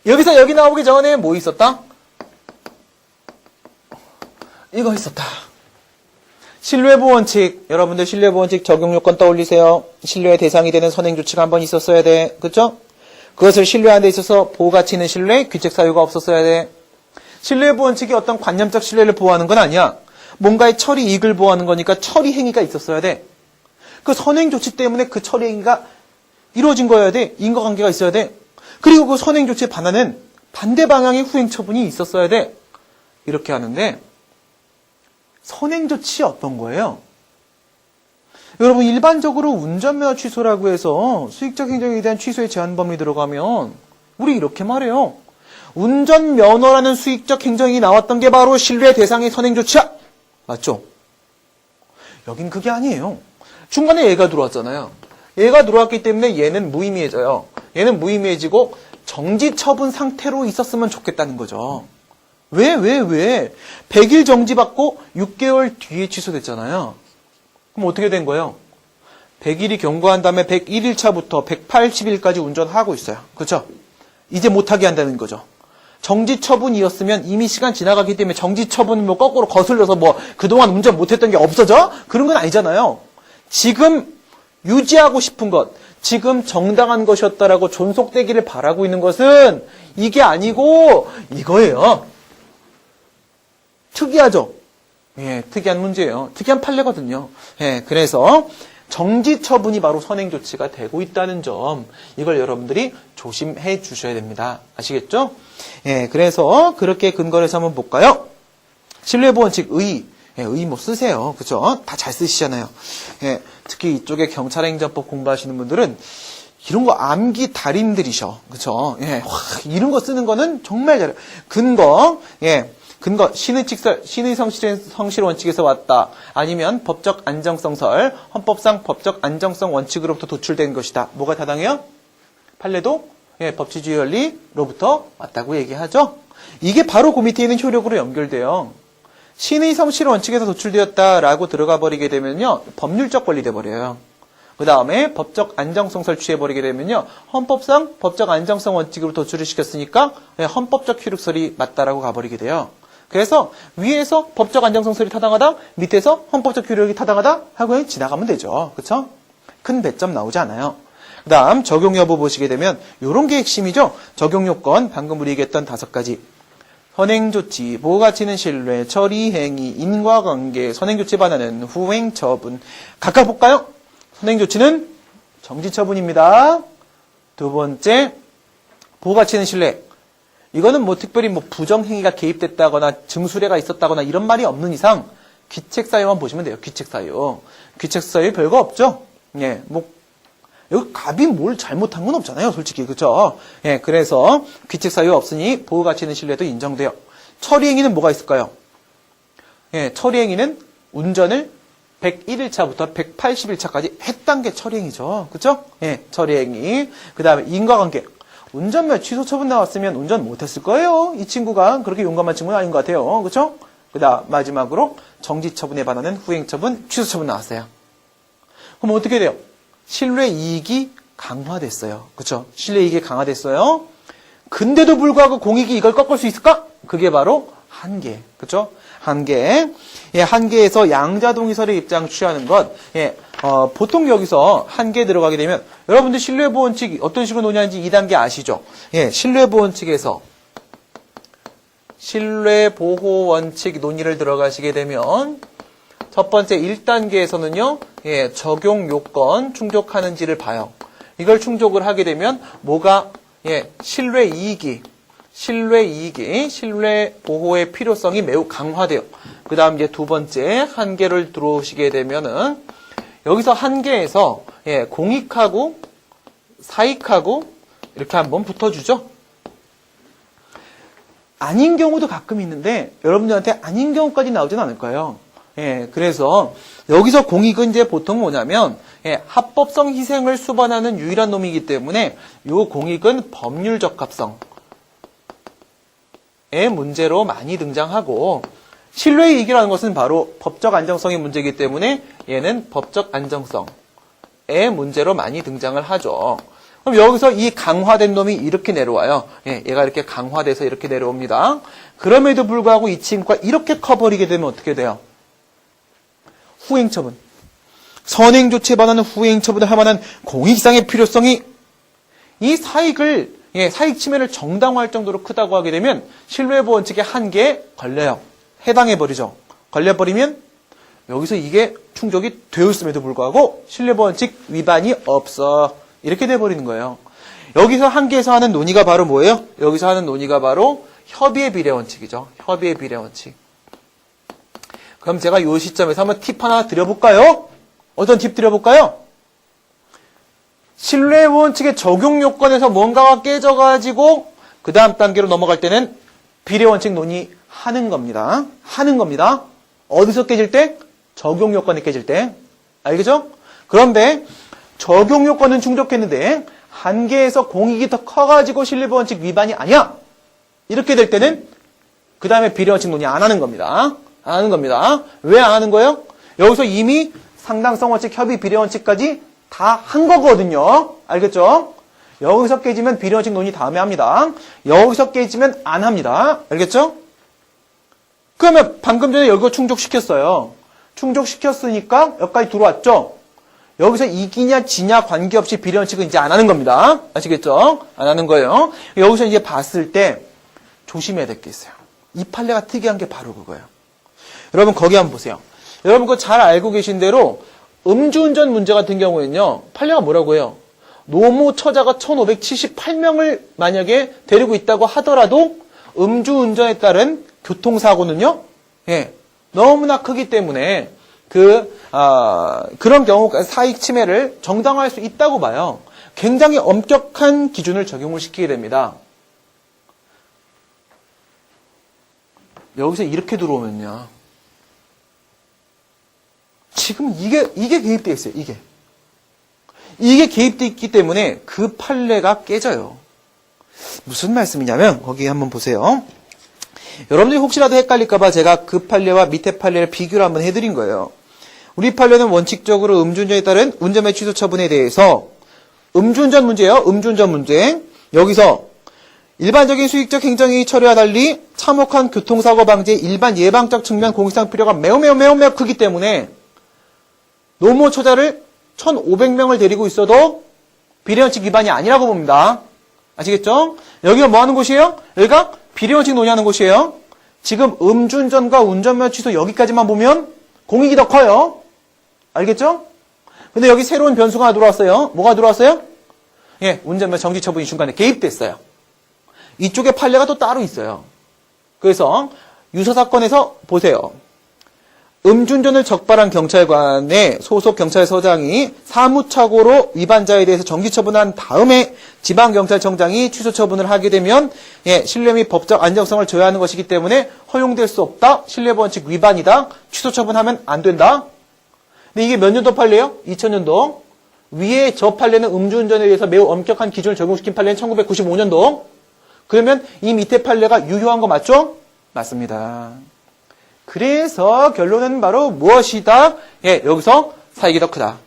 [SPEAKER 1] 여기서 여기 나오기 전에 뭐 있었다? 이거 있었다. 신뢰보 원칙. 여러분들 신뢰보 원칙 적용 요건 떠올리세요. 신뢰의 대상이 되는 선행 조치가 한번 있었어야 돼. 그렇죠? 그것을 신뢰하는 데 있어서 보호가치 있는 신뢰, 귀책 사유가 없었어야 돼. 신뢰보 원칙이 어떤 관념적 신뢰를 보호하는 건 아니야. 뭔가의 처리 이익을 보호하는 거니까 처리 행위가 있었어야 돼. 그 선행 조치 때문에 그 처리 행위가 이루어진 거여야 돼. 인과관계가 있어야 돼. 그리고 그 선행 조치에 반하는 반대 방향의 후행 처분이 있었어야 돼. 이렇게 하는데 선행 조치 어떤 거예요? 여러분 일반적으로 운전면허 취소라고 해서 수익적 행정에 대한 취소의 제한 범위 들어가면 우리 이렇게 말해요. 운전면허라는 수익적 행정이 나왔던 게 바로 신뢰 대상의 선행 조치야. 맞죠? 여긴 그게 아니에요. 중간에 얘가 들어왔잖아요. 얘가 들어왔기 때문에 얘는 무의미해져요. 얘는 무의미해지고 정지 처분 상태로 있었으면 좋겠다는 거죠. 왜? 100일 정지받고 6개월 뒤에 취소됐잖아요. 그럼 어떻게 된 거예요? 100일이 경과한 다음에 101일차부터 180일까지 운전하고 있어요. 그렇죠? 이제 못하게 한다는 거죠. 정지 처분이었으면 이미 시간 지나가기 때문에 정지 처분은 뭐 거꾸로 거슬려서 뭐 그동안 운전 못했던 게 없어져? 그런 건 아니잖아요. 지금 유지하고 싶은 것, 지금 정당한 것이었다라고 존속되기를 바라고 있는 것은 이게 아니고 이거예요. 특이하죠? 예, 특이한 문제예요. 특이한 판례거든요. 예, 그래서 정지 처분이 바로 선행 조치가 되고 있다는 점, 이걸 여러분들이 조심해 주셔야 됩니다. 아시겠죠? 예, 그래서 그렇게 근거를 해서 한번 볼까요? 신뢰보 원칙 의. 예, 의 뭐 쓰세요. 그죠? 다 잘 쓰시잖아요. 예, 특히 이쪽에 경찰행정법 공부하시는 분들은 이런 거 암기 달인들이셔. 그죠? 예, 이런 거 쓰는 거는 정말 잘해요. 근거, 예. 근거, 신의 성실 원칙에서 왔다. 아니면 법적 안정성설, 헌법상 법적 안정성 원칙으로부터 도출된 것이다. 뭐가 타당해요? 판례도 예, 법치주의 원리로부터 왔다고 얘기하죠. 이게 바로 그 밑에 있는 효력으로 연결돼요. 신의 성실 원칙에서 도출되었다라고 들어가 버리게 되면요, 법률적 권리 돼 버려요. 그 다음에 법적 안정성설 취해버리게 되면요, 헌법상 법적 안정성 원칙으로 도출을 시켰으니까 예, 헌법적 효력설이 맞다라고 가버리게 돼요. 그래서 위에서 법적 안정성설이 타당하다, 밑에서 헌법적 효력이 타당하다 하고 그냥 지나가면 되죠. 그렇죠? 큰 배점 나오지 않아요. 그 다음 적용 여부 보시게 되면 이런 게 핵심이죠. 적용 요건, 방금 우리 얘기했던 5가지. 선행조치, 보호가치는 신뢰, 처리행위, 인과관계, 선행조치에 반하는 후행처분. 각각 볼까요? 선행조치는 정지처분입니다. 두 번째, 보호가치는 신뢰. 이거는 뭐 특별히 뭐 부정행위가 개입됐다거나 증수례가 있었다거나 이런 말이 없는 이상 귀책사유만 보시면 돼요. 귀책사유. 귀책사유 별거 없죠? 예, 뭐 여기 갑이 뭘 잘못한 건 없잖아요. 솔직히. 그렇죠? 예, 그래서 귀책사유 없으니 보호가치는 신뢰도 인정돼요. 처리행위는 뭐가 있을까요? 예, 처리행위는 운전을 101일차부터 180일차까지 했던 게 처리행위죠. 그렇죠? 예, 처리행위. 그다음에 인과관계. 운전면 취소 처분 나왔으면 운전 못했을 거예요. 이 친구가 그렇게 용감한 친구는 아닌 것 같아요. 그렇죠? 그다음 마지막으로 정지처분에 반하는 후행처분, 취소처분 나왔어요. 그럼 어떻게 돼요? 신뢰이익이 강화됐어요. 그렇죠? 신뢰이익이 강화됐어요. 근데도 불구하고 공익이 이걸 꺾을 수 있을까? 그게 바로 한계. 그렇죠? 한계. 예, 한계에서 양자동의설의 입장 취하는 것. 예, 보통 여기서 한계 들어가게 되면 여러분들 신뢰보원칙 어떤 식으로 논의하는지 2단계 아시죠? 예, 신뢰보원칙에서 신뢰보호원칙 논의를 들어가시게 되면 첫 번째 1단계에서는요, 예, 적용 요건 충족하는지를 봐요. 이걸 충족을 하게 되면 뭐가, 예, 신뢰이익이, 신뢰 보호의 필요성이 매우 강화돼요. 그 다음 이제 두 번째 한계를 들어오시게 되면은 여기서 한계에서, 예, 공익하고 사익하고 이렇게 한번 붙어주죠. 아닌 경우도 가끔 있는데 여러분들한테 아닌 경우까지 나오진 않을 거예요. 예, 그래서 여기서 공익은 이제 보통 뭐냐면, 예, 합법성 희생을 수반하는 유일한 놈이기 때문에 이 공익은 법률 적합성의 문제로 많이 등장하고, 신뢰의 이익이라는 것은 바로 법적 안정성의 문제이기 때문에 얘는 법적 안정성의 문제로 많이 등장을 하죠. 그럼 여기서 이 강화된 놈이 이렇게 내려와요. 예, 얘가 이렇게 강화돼서 이렇게 내려옵니다. 그럼에도 불구하고 이 친구가 이렇게 커버리게 되면 어떻게 돼요? 후행처분. 선행조치에 반하는 후행처분을 할 만한 공익상의 필요성이 이 사익을, 예, 사익 침해를 정당화할 정도로 크다고 하게 되면 신뢰보원칙의 한계에 걸려요. 해당해버리죠. 걸려버리면 여기서 이게 충족이 되었음에도 불구하고 신뢰보원칙 위반이 없어. 이렇게 돼버리는 거예요. 여기서 한계에서 하는 논의가 바로 뭐예요? 여기서 하는 논의가 바로 협의의 비례원칙이죠. 협의의 비례원칙. 그럼 제가 이 시점에서 한번 팁 하나 드려볼까요? 어떤 팁 드려볼까요? 신뢰원칙의 적용 요건에서 뭔가가 깨져가지고 그 다음 단계로 넘어갈 때는 비례원칙 논의하는 겁니다. 하는 겁니다. 어디서 깨질 때? 적용 요건이 깨질 때. 알겠죠? 그런데 적용 요건은 충족했는데 한계에서 공익이 더 커가지고 신뢰원칙 위반이 아니야. 이렇게 될 때는 그 다음에 비례원칙 논의 안 하는 겁니다. 안 하는 겁니다. 왜 안 하는 거예요? 여기서 이미 상당성 원칙, 협의 비례원칙까지 다 한 거거든요. 알겠죠? 여기서 깨지면 비례원칙 논의 다음에 합니다. 여기서 깨지면 안 합니다. 알겠죠? 그러면 방금 전에 여기가 충족시켰어요. 충족시켰으니까 여기까지 들어왔죠? 여기서 이기냐 지냐 관계없이 비례원칙은 이제 안 하는 겁니다. 아시겠죠? 안 하는 거예요. 여기서 이제 봤을 때 조심해야 될 게 있어요. 이 판례가 특이한 게 바로 그거예요. 여러분 거기 한번 보세요. 여러분 그거 잘 알고 계신 대로 음주운전 문제 같은 경우에는요. 판례가 뭐라고 해요? 노모 처자가 1578명을 만약에 데리고 있다고 하더라도 음주운전에 따른 교통사고는요. 예, 너무나 크기 때문에 그런 경우 사익 침해를 정당화할 수 있다고 봐요. 굉장히 엄격한 기준을 적용을 시키게 됩니다. 여기서 이렇게 들어오면요. 지금 이게 개입되어 있어요. 이게 개입되어 있기 때문에 그 판례가 깨져요. 무슨 말씀이냐면 거기 한번 보세요. 여러분들이 혹시라도 헷갈릴까봐 제가 그 판례와 밑에 판례를 비교를 한번 해드린 거예요. 우리 판례는 원칙적으로 음주운전에 따른 운전면허 취소 처분에 대해서 음주운전 문제예요. 음주운전 문제. 여기서 일반적인 수익적 행정행위 처리와 달리 참혹한 교통사고 방지의 일반 예방적 측면 공익상 필요가 매우 크기 때문에 노모 처자를 1,500명을 데리고 있어도 비례원칙 위반이 아니라고 봅니다. 아시겠죠? 여기가 뭐 하는 곳이에요? 여기가 비례원칙 논의하는 곳이에요. 지금 음주운전과 운전면허 취소 여기까지만 보면 공익이 더 커요. 알겠죠? 근데 여기 새로운 변수가 하나 들어왔어요. 뭐가 들어왔어요? 예, 운전면허 정지 처분이 중간에 개입됐어요. 이쪽에 판례가 또 따로 있어요. 그래서 유서사건에서 보세요. 음주운전을 적발한 경찰관의 소속 경찰서장이 사무착오로 위반자에 대해서 정지처분한 다음에 지방경찰청장이 취소처분을 하게 되면 예, 신뢰 및 법적 안정성을 저해하는 것이기 때문에 허용될 수 없다. 신뢰원칙 위반이다. 취소처분하면 안 된다. 근데 이게 몇 년도 판례예요? 2000년도. 위에 저 판례는 음주운전에 대해서 매우 엄격한 기준을 적용시킨 판례는 1995년도. 그러면 이 밑에 판례가 유효한 거 맞죠? 맞습니다. 그래서 결론은 바로 무엇이다? 예, 여기서 사익이 더 크다.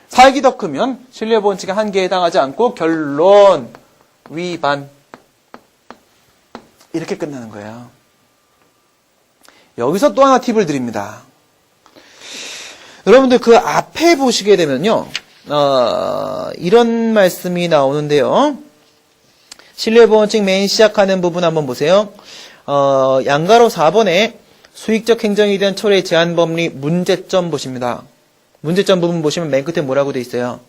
[SPEAKER 1] 사익이 더 크면 신뢰보원칙의 한계에 해당하지 않고 결론 위반 이렇게 끝나는 거예요. 여기서 또 하나 팁을 드립니다. 여러분들 그 앞에 보시게 되면요. 이런 말씀이 나오는데요. 신뢰보원칙 맨 시작하는 부분 한번 보세요. 양가로 4번에 수익적 행정에 대한 철회 제한 법리 문제점 보십니다. 문제점 부분 보시면 맨 끝에 뭐라고 돼 있어요?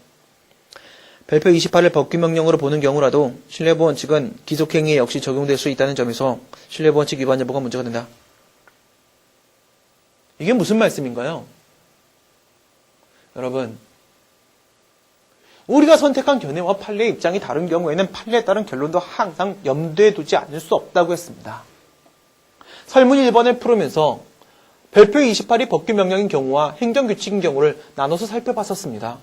[SPEAKER 1] 별표 28을 법규명령으로 보는 경우라도 신뢰보원칙은 기속행위에 역시 적용될 수 있다는 점에서 신뢰보원칙 위반 여부가 문제가 된다. 이게 무슨 말씀인가요? 여러분, 우리가 선택한 견해와 판례의 입장이 다른 경우에는 판례에 따른 결론도 항상 염두에 두지 않을 수 없다고 했습니다. 설문 1번을 풀으면서 별표 28이 법규명령인 경우와 행정규칙인 경우를 나눠서 살펴봤었습니다.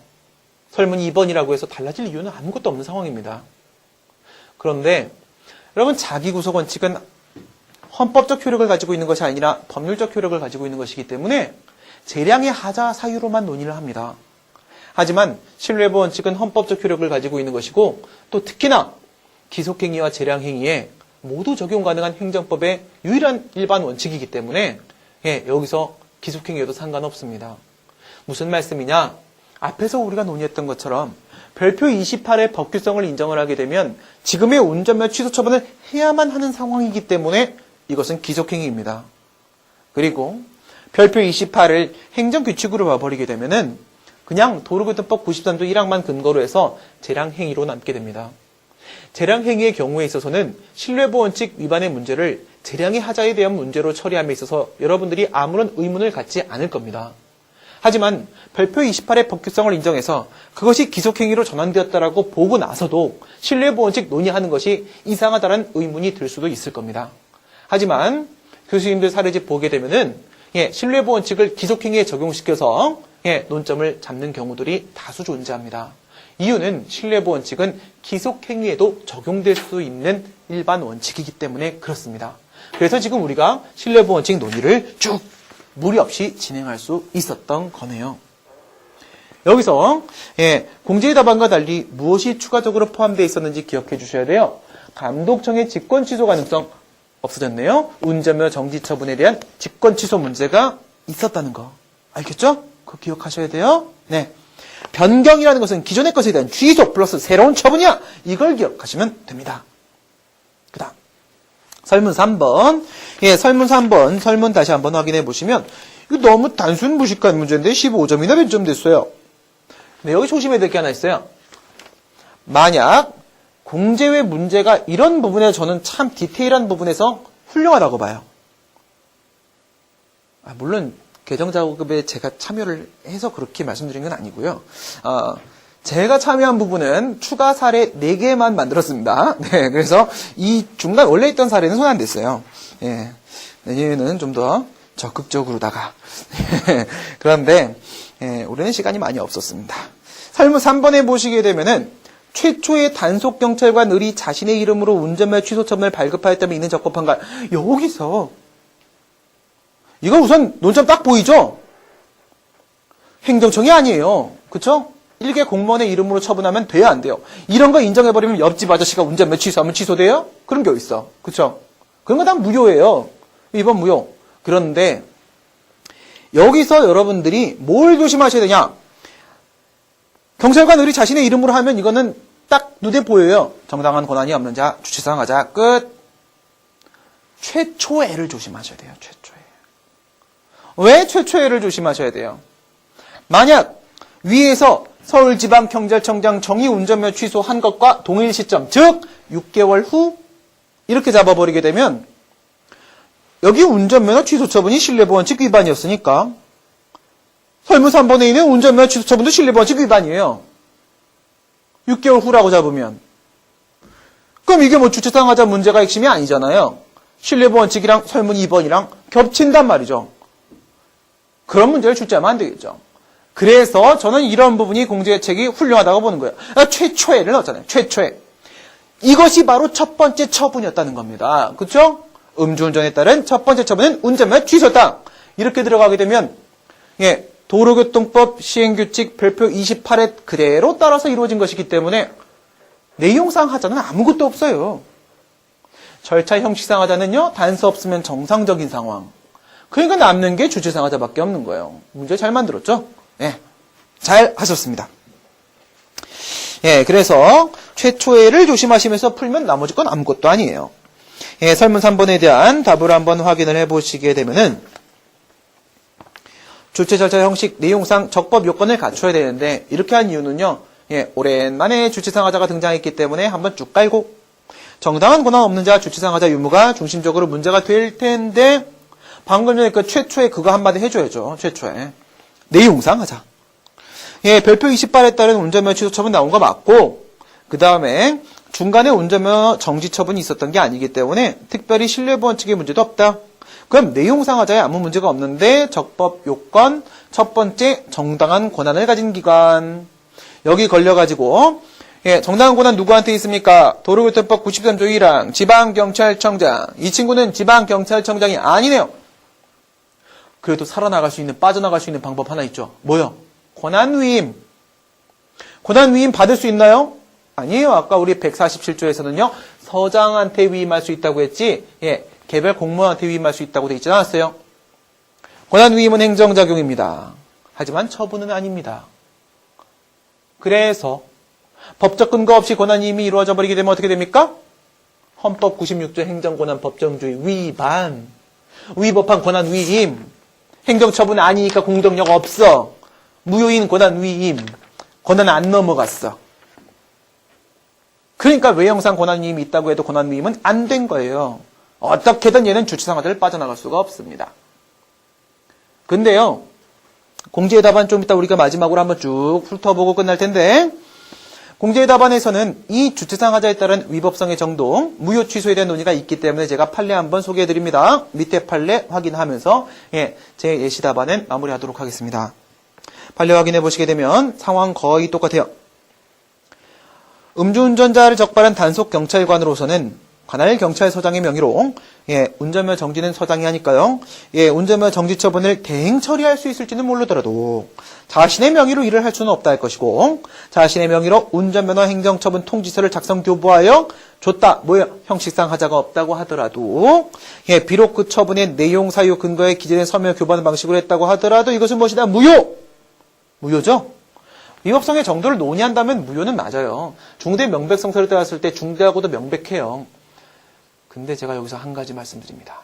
[SPEAKER 1] 설문 2번이라고 해서 달라질 이유는 아무것도 없는 상황입니다. 그런데 여러분 자기구속원칙은 헌법적 효력을 가지고 있는 것이 아니라 법률적 효력을 가지고 있는 것이기 때문에 재량의 하자 사유로만 논의를 합니다. 하지만 신뢰보원칙은 헌법적 효력을 가지고 있는 것이고 또 특히나 기속행위와 재량행위에 모두 적용 가능한 행정법의 유일한 일반 원칙이기 때문에 예, 여기서 기속행위여도 상관없습니다. 무슨 말씀이냐? 앞에서 우리가 논의했던 것처럼 별표 28의 법규성을 인정을 하게 되면 지금의 운전면허 취소 처분을 해야만 하는 상황이기 때문에 이것은 기속행위입니다. 그리고 별표 28을 행정규칙으로 봐버리게 되면은 그냥 도로교통법 93조 1항만 근거로 해서 재량행위로 남게 됩니다. 재량행위의 경우에 있어서는 신뢰보원칙 위반의 문제를 재량의 하자에 대한 문제로 처리함에 있어서 여러분들이 아무런 의문을 갖지 않을 겁니다. 하지만 별표 28의 법규성을 인정해서 그것이 기속행위로 전환되었다라고 보고 나서도 신뢰보원칙 논의하는 것이 이상하다는 의문이 들 수도 있을 겁니다. 하지만 교수님들 사례집 보게 되면은 신뢰보원칙을 기속행위에 적용시켜서 논점을 잡는 경우들이 다수 존재합니다. 이유는 신뢰보원칙은 기속행위에도 적용될 수 있는 일반 원칙이기 때문에 그렇습니다. 그래서 지금 우리가 신뢰보원칙 논의를 쭉 무리 없이 진행할 수 있었던 거네요. 여기서 공제의 답안과 달리 무엇이 추가적으로 포함되어 있었는지 기억해 주셔야 돼요. 감독청의 직권 취소 가능성 없어졌네요. 운전면허 정지 처분에 대한 직권 취소 문제가 있었다는 거. 알겠죠? 그거 기억하셔야 돼요. 네. 변경이라는 것은 기존의 것에 대한 취소 플러스 새로운 처분이야. 이걸 기억하시면 됩니다. 그 다음 설문 3번. 설문 3번. 설문 다시 한번 확인해 보시면 이거 너무 단순 무식한 문제인데 15점이나 몇 점 됐어요. 근데 여기 조심해야 될 게 하나 있어요. 만약 공제외 문제가 이런 부분에서 저는 참 디테일한 부분에서 훌륭하다고 봐요. 물론 개정 작업에 제가 참여를 해서 그렇게 말씀드린 건 아니고요. 제가 참여한 부분은 추가 사례 4개만 만들었습니다. 네, 그래서 이 중간 원래 있던 사례는 손 안 댔어요. 예, 내년에는 좀 더 적극적으로다가. 그런데 올해는 시간이 많이 없었습니다. 설문 3번에 보시게 되면은 최초의 단속 경찰관을이 자신의 이름으로 운전면허 취소 처분을 발급하였다면 이는 적법한가? 여기서 이거 우선 논점 딱 보이죠? 행정청이 아니에요. 그쵸? 일개 공무원의 이름으로 처분하면 돼요, 안 돼요? 이런 거 인정해버리면 옆집 아저씨가 운전면허 취소하면 취소돼요? 그런 게 어딨어. 그쵸? 그런 거 다 무효예요. 이번 무효. 그런데 여기서 여러분들이 뭘 조심하셔야 되냐? 경찰관을이 자신의 이름으로 하면 이거는 딱 눈에 보여요. 정당한 권한이 없는 자, 주체상 하자, 끝. 최초애를 조심하셔야 돼요. 최초애. 왜 최초애를 조심하셔야 돼요? 만약 위에서 서울지방경찰청장 정의 운전면허 취소한 것과 동일 시점, 즉 6개월 후 이렇게 잡아버리게 되면 여기 운전면허 취소 처분이 신뢰보원칙 위반이었으니까 설문 3번에 있는 운전면허 취소 처분도 신뢰보원칙 위반이에요. 6개월 후라고 잡으면. 그럼 이게 뭐 주체상하자 문제가 핵심이 아니잖아요. 신뢰보원칙이랑 설문 2번이랑 겹친단 말이죠. 그런 문제를 출제하면 안 되겠죠. 그래서 저는 이런 부분이 공제책이 훌륭하다고 보는 거예요. 최초애를 넣었잖아요. 최초애. 이것이 바로 첫 번째 처분이었다는 겁니다. 그렇죠? 음주운전에 따른 첫 번째 처분은 운전면허 취소다. 이렇게 들어가게 되면 도로교통법 시행규칙 별표 28에 그대로 따라서 이루어진 것이기 때문에 내용상 하자는 아무것도 없어요. 절차 형식상 하자는요. 단서 없으면 정상적인 상황. 그러니까 남는 게 주체상 하자밖에 없는 거예요. 문제 잘 만들었죠? 잘 하셨습니다. 그래서 최초애를 조심하시면서 풀면 나머지 건 아무것도 아니에요. 설문 3번에 대한 답을 한번 확인을 해보시게 되면은 주체 절차 형식 내용상 적법 요건을 갖춰야 되는데 이렇게 한 이유는요. 오랜만에 주체상하자가 등장했기 때문에 한번 쭉 깔고 정당한 권한 없는 자 주체상하자 유무가 중심적으로 문제가 될 텐데 방금 전에 그 최초에 그거 한마디 해줘야죠. 최초에 내용상 하자. 별표 28에 따른 운전면허 취소 처분 나온 거 맞고 그 다음에 중간에 운전면허 정지 처분이 있었던 게 아니기 때문에 특별히 신뢰보원칙의 문제도 없다. 그럼 내용상 하자에 아무 문제가 없는데 적법 요건 첫 번째 정당한 권한을 가진 기관 여기 걸려가지고 정당한 권한 누구한테 있습니까? 도로교통법 93조 1항 지방경찰청장. 이 친구는 지방경찰청장이 아니네요. 그래도 살아나갈 수 있는 빠져나갈 수 있는 방법 하나 있죠. 뭐요? 권한위임. 권한위임 받을 수 있나요? 아니에요. 아까 우리 147조에서는요. 서장한테 위임할 수 있다고 했지. 개별 공무원한테 위임할 수 있다고 돼 있지 않았어요? 권한위임은 행정작용입니다. 하지만 처분은 아닙니다. 그래서 법적 근거 없이 권한위임이 이루어져 버리게 되면 어떻게 됩니까? 헌법 96조 행정권한 법정주의 위반. 위법한 권한위임. 행정처분 아니니까 공동력 없어. 무효인 권한위임. 권한 안 넘어갔어. 그러니까 외형상 권한위임이 있다고 해도 권한위임은 안 된 거예요. 어떻게든 얘는 주체상하자를 빠져나갈 수가 없습니다. 근데요. 공제의 답안 좀 이따 우리가 마지막으로 한번 쭉 훑어보고 끝날 텐데 공제의 답안에서는 이 주체상하자에 따른 위법성의 정도, 무효 취소에 대한 논의가 있기 때문에 제가 판례 한번 소개해드립니다. 밑에 판례 확인하면서 제 예시 답안은 마무리하도록 하겠습니다. 판례 확인해 보시게 되면 상황 거의 똑같아요. 음주운전자를 적발한 단속 경찰관으로서는 관할 경찰서장의 명의로 운전면허 정지는 서장이 하니까요. 운전면허 정지 처분을 대행 처리할 수 있을지는 모르더라도 자신의 명의로 일을 할 수는 없다 할 것이고 자신의 명의로 운전면허 행정처분 통지서를 작성 교부하여 줬다. 뭐예요? 형식상 하자가 없다고 하더라도 비록 그 처분의 내용 사유 근거에 기재된 서면 교부하는 방식으로 했다고 하더라도 이것은 무엇이다? 무효! 무효죠? 위법성의 정도를 논의한다면 무효는 맞아요. 중대 명백성서를 따랐을 때 중대하고도 명백해요. 근데 제가 여기서 한 가지 말씀드립니다.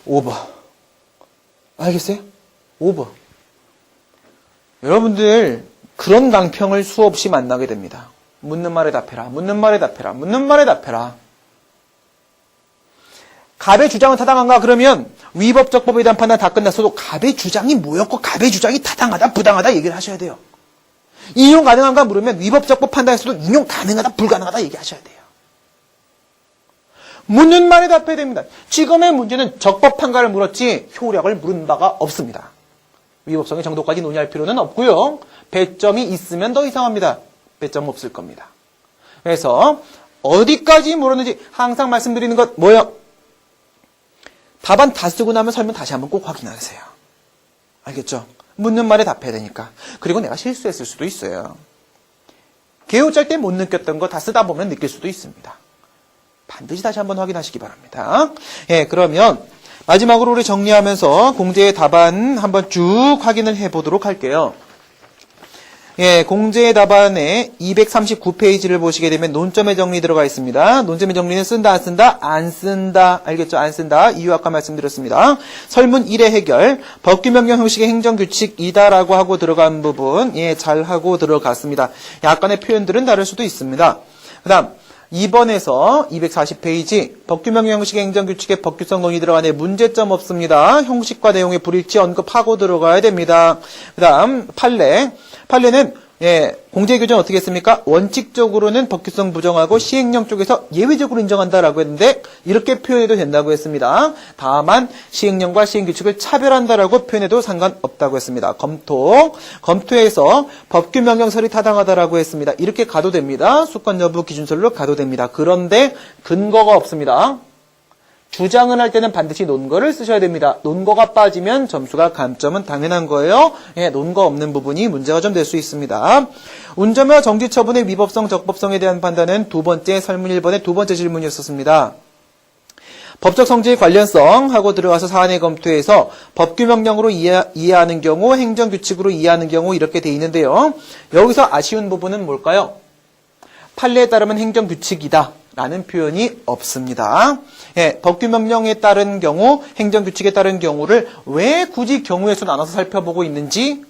[SPEAKER 1] 오버. 알겠어요? 오버. 여러분들 그런 강평을 수없이 만나게 됩니다. 묻는 말에 답해라. 묻는 말에 답해라. 묻는 말에 답해라. 갑의 주장은 타당한가? 그러면 위법적 법에 대한 판단 다 끝났어도 갑의 주장이 뭐였고 갑의 주장이 타당하다 부당하다 얘기를 하셔야 돼요. 인용 가능한가 물으면 위법적 법 판단에서도 인용 가능하다 불가능하다 얘기하셔야 돼요. 묻는 말에 답해야 됩니다. 지금의 문제는 적법 판가를 물었지 효력을 물은 바가 없습니다. 위법성의 정도까지 논의할 필요는 없고요. 배점이 있으면 더 이상합니다. 배점 없을 겁니다. 그래서 어디까지 물었는지 항상 말씀드리는 것 뭐예요? 답안 다 쓰고 나면 설문 다시 한번 꼭 확인하세요. 알겠죠? 묻는 말에 답해야 되니까. 그리고 내가 실수했을 수도 있어요. 개요짤 때 못 느꼈던 거 다 쓰다 보면 느낄 수도 있습니다. 반드시 다시 한번 확인하시기 바랍니다. 그러면 마지막으로 우리 정리하면서 공제의 답안 한번 쭉 확인을 해보도록 할게요. 예, 공제 답안에 239페이지를 보시게 되면 논점의 정리 들어가 있습니다. 논점의 정리는 쓴다, 안 쓴다? 안 쓴다. 알겠죠? 안 쓴다. 이유 아까 말씀드렸습니다. 설문 1의 해결, 법규명령 형식의 행정규칙이다라고 하고 들어간 부분, 예, 잘 하고 들어갔습니다. 약간의 표현들은 다를 수도 있습니다. 그 다음, 2번에서 240페이지 법규명령 형식의 행정규칙의 법규성 논의 들어가네. 문제점 없습니다. 형식과 내용의 불일치 언급하고 들어가야 됩니다. 그 다음 판례는 예, 공제규정 어떻게 했습니까? 원칙적으로는 법규성 부정하고 시행령 쪽에서 예외적으로 인정한다라고 했는데 이렇게 표현해도 된다고 했습니다. 다만 시행령과 시행규칙을 차별한다라고 표현해도 상관없다고 했습니다. 검토해서 법규명령설이 타당하다라고 했습니다. 이렇게 가도 됩니다. 수권 여부 기준설로 가도 됩니다. 그런데 근거가 없습니다. 주장을 할 때는 반드시 논거를 쓰셔야 됩니다. 논거가 빠지면 점수가 감점은 당연한 거예요. 예, 논거 없는 부분이 문제가 좀 될 수 있습니다. 운전면허 정지 처분의 위법성, 적법성에 대한 판단은 두 번째 설문 1번의 두 번째 질문이었습니다. 법적 성질 관련성 하고 들어가서 사안의 검토에서 법규명령으로 이해하는 경우, 행정규칙으로 이해하는 경우 이렇게 돼 있는데요. 여기서 아쉬운 부분은 뭘까요? 판례에 따르면 행정규칙이다 라는 표현이 없습니다. 예, 법규명령에 따른 경우, 행정규칙에 따른 경우를 왜 굳이 경우의 수 나눠서 살펴보고 있는지,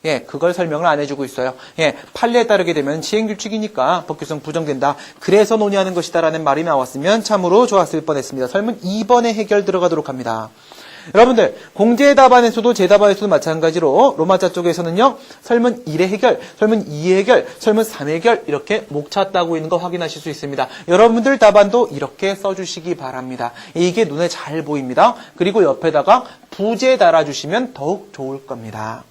[SPEAKER 1] 예, 그걸 설명을 안 해주고 있어요. 예, 판례에 따르게 되면 시행규칙이니까 법규성 부정된다. 그래서 논의하는 것이다라는 말이 나왔으면 참으로 좋았을 뻔했습니다. 설문 2번의 해결 들어가도록 합니다. 여러분들, 공제 답안에서도 제 답안에서도 마찬가지로 로마자 쪽에서는요, 설문 1의 해결, 설문 2의 해결, 설문 3의 해결 이렇게 목차 따고 있는 거 확인하실 수 있습니다. 여러분들 답안도 이렇게 써주시기 바랍니다. 이게 눈에 잘 보입니다. 그리고 옆에다가 부제 달아주시면 더욱 좋을 겁니다.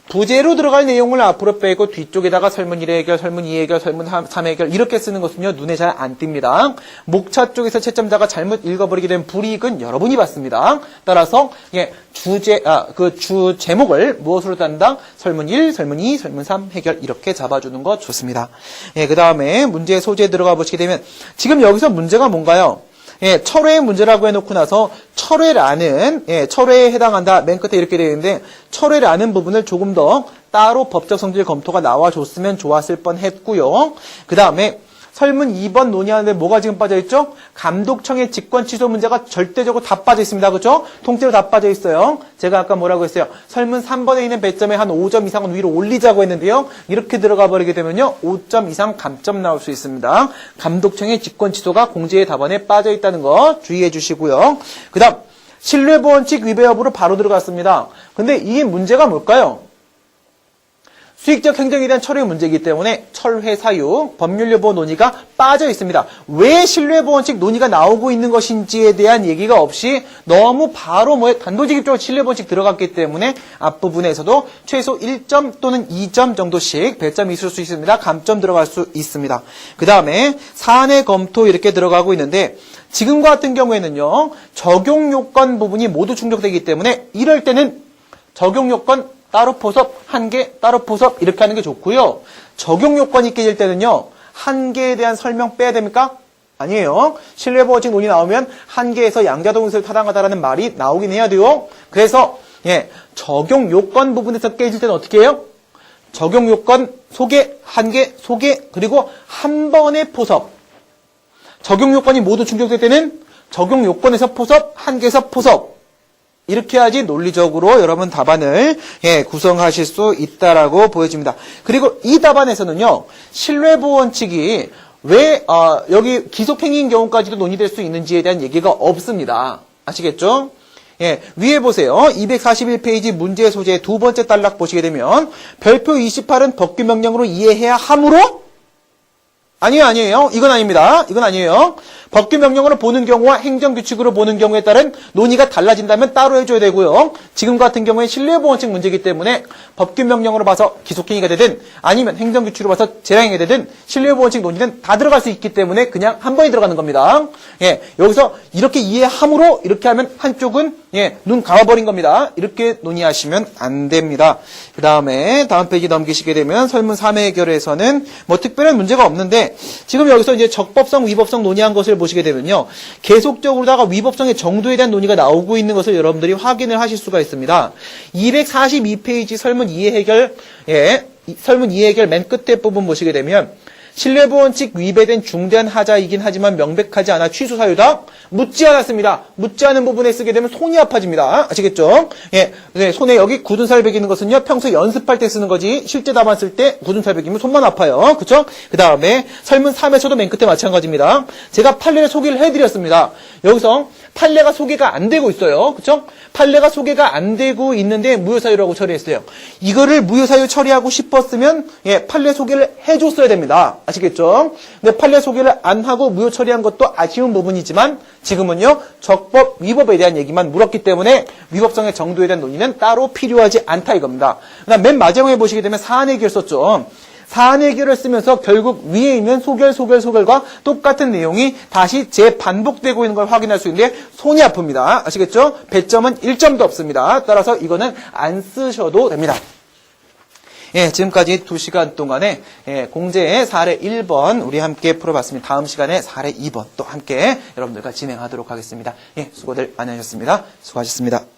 [SPEAKER 1] 부제로 들어갈 내용을 앞으로 빼고 뒤쪽에다가 설문 1의 해결, 설문 2의 해결, 설문 3의 해결 이렇게 쓰는 것은요 눈에 잘 안 띕니다. 목차 쪽에서 채점자가 잘못 읽어버리게 되면 불이익은 여러분이 받습니다. 따라서 예, 주 제목을 무엇으로 딴다? 설문 1, 설문 2, 설문 3 해결 이렇게 잡아주는 거 좋습니다. 예, 그 다음에 문제 소재 들어가 보시게 되면 지금 여기서 문제가 뭔가요? 예, 철회의 문제라고 해놓고 나서 철회라는, 예, 철회에 해당한다. 맨 끝에 이렇게 되어 있는데 철회라는 부분을 조금 더 따로 법적 성질 검토가 나와줬으면 좋았을 뻔했고요. 그 다음에 설문 2번 논의하는데 뭐가 지금 빠져있죠? 감독청의 직권 취소 문제가 절대적으로 다 빠져있습니다. 그렇죠? 통째로 다 빠져있어요. 제가 아까 뭐라고 했어요? 설문 3번에 있는 배점에 한 5점 이상은 위로 올리자고 했는데요. 이렇게 들어가 버리게 되면요. 5점 이상 감점 나올 수 있습니다. 감독청의 직권 취소가 공제의 답안에 빠져있다는 거 주의해 주시고요. 그 다음 신뢰보원칙 위배 여부로 바로 들어갔습니다. 근데 이 문제가 뭘까요? 수익적 행정에 대한 철회 문제이기 때문에 철회 사유, 법률 여부 논의가 빠져 있습니다. 왜 신뢰보원칙 논의가 나오고 있는 것인지에 대한 얘기가 없이 너무 바로 단도직입적으로 신뢰보원칙 들어갔기 때문에 앞부분에서도 최소 1점 또는 2점 정도씩 배점이 있을 수 있습니다. 감점 들어갈 수 있습니다. 그 다음에 사안의 검토 이렇게 들어가고 있는데 지금과 같은 경우에는요. 적용 요건 부분이 모두 충족되기 때문에 이럴 때는 적용 요건 따로 포섭, 한 개, 따로 포섭 이렇게 하는 게 좋고요. 적용 요건이 깨질 때는요. 한 개에 대한 설명 빼야 됩니까? 아니에요. 신뢰보호칙 논의 나오면 한 개에서 양자동의설 타당하다라는 말이 나오긴 해야 돼요. 그래서 예, 적용 요건 부분에서 깨질 때는 어떻게 해요? 적용 요건 소개, 한 개, 소개, 그리고 한 번의 포섭. 적용 요건이 모두 충족될 때는 적용 요건에서 포섭, 한 개에서 포섭. 이렇게 해야지 논리적으로 여러분 답안을 예, 구성하실 수 있다라고 보여집니다. 그리고 이 답안에서는요. 신뢰보원칙이 왜 여기 기속행위인 경우까지도 논의될 수 있는지에 대한 얘기가 없습니다. 아시겠죠? 예, 위에 보세요. 241페이지 문제 소재 두 번째 단락 보시게 되면 별표 28은 법규명령으로 이해해야 하므로 아니에요. 이건 아닙니다. 이건 아니에요. 법규명령으로 보는 경우와 행정규칙으로 보는 경우에 따른 논의가 달라진다면 따로 해줘야 되고요. 지금 같은 경우에 신뢰보원칙 문제이기 때문에 법규명령으로 봐서 기속행위가 되든 아니면 행정규칙으로 봐서 재량행위가 되든 신뢰보원칙 논의는 다 들어갈 수 있기 때문에 그냥 한 번에 들어가는 겁니다. 예, 여기서 이렇게 이해함으로 이렇게 하면 한쪽은 예, 눈 감아버린 겁니다. 이렇게 논의하시면 안 됩니다. 그 다음에 다음 페이지 넘기시게 되면 설문 3회 해결에서는 뭐 특별한 문제가 없는데 있는데 지금 여기서 이제 적법성, 위법성 논의한 것을 보시게 되면요. 계속적으로다가 위법성의 정도에 대한 논의가 나오고 있는 것을 여러분들이 확인을 하실 수가 있습니다. 242페이지 설문 이해 해결, 설문 이해 해결 맨 끝에 부분 보시게 되면 신뢰보 원칙 위배된 중대한 하자이긴 하지만 명백하지 않아 취소 사유다. 묻지 않았습니다. 묻지 않은 부분에 쓰게 되면 손이 아파집니다. 아시겠죠? 네, 손에 여기 굳은 살 베기는 것은요, 평소에 연습할 때 쓰는 거지, 실제 답안 쓸 때 굳은 살 베기면 손만 아파요. 그쵸? 그 다음에 설문 3에서도 맨 끝에 마찬가지입니다. 제가 판례를 소개를 해드렸습니다. 여기서 판례가 소개가 안 되고 있어요. 그쵸? 판례가 소개가 안 되고 있는데 무효사유라고 처리했어요. 이거를 무효사유 처리하고 싶었으면 판례 소개를 해줬어야 됩니다. 아시겠죠? 근데 판례 소개를 안 하고 무효 처리한 것도 아쉬운 부분이지만 지금은요 적법, 위법에 대한 얘기만 물었기 때문에 위법성의 정도에 대한 논의는 따로 필요하지 않다 이겁니다. 그다음 맨 마지막에 보시게 되면 사안 해결 썼죠. 사안 해결을 쓰면서 결국 위에 있는 소결과 똑같은 내용이 다시 재반복되고 있는 걸 확인할 수 있는데 손이 아픕니다. 아시겠죠? 배점은 1점도 없습니다. 따라서 이거는 안 쓰셔도 됩니다. 지금까지 2시간 동안에 공제의 사례 1번 우리 함께 풀어봤습니다. 다음 시간에 사례 2번 또 함께 여러분들과 진행하도록 하겠습니다. 수고들 많이 하셨습니다. 수고하셨습니다.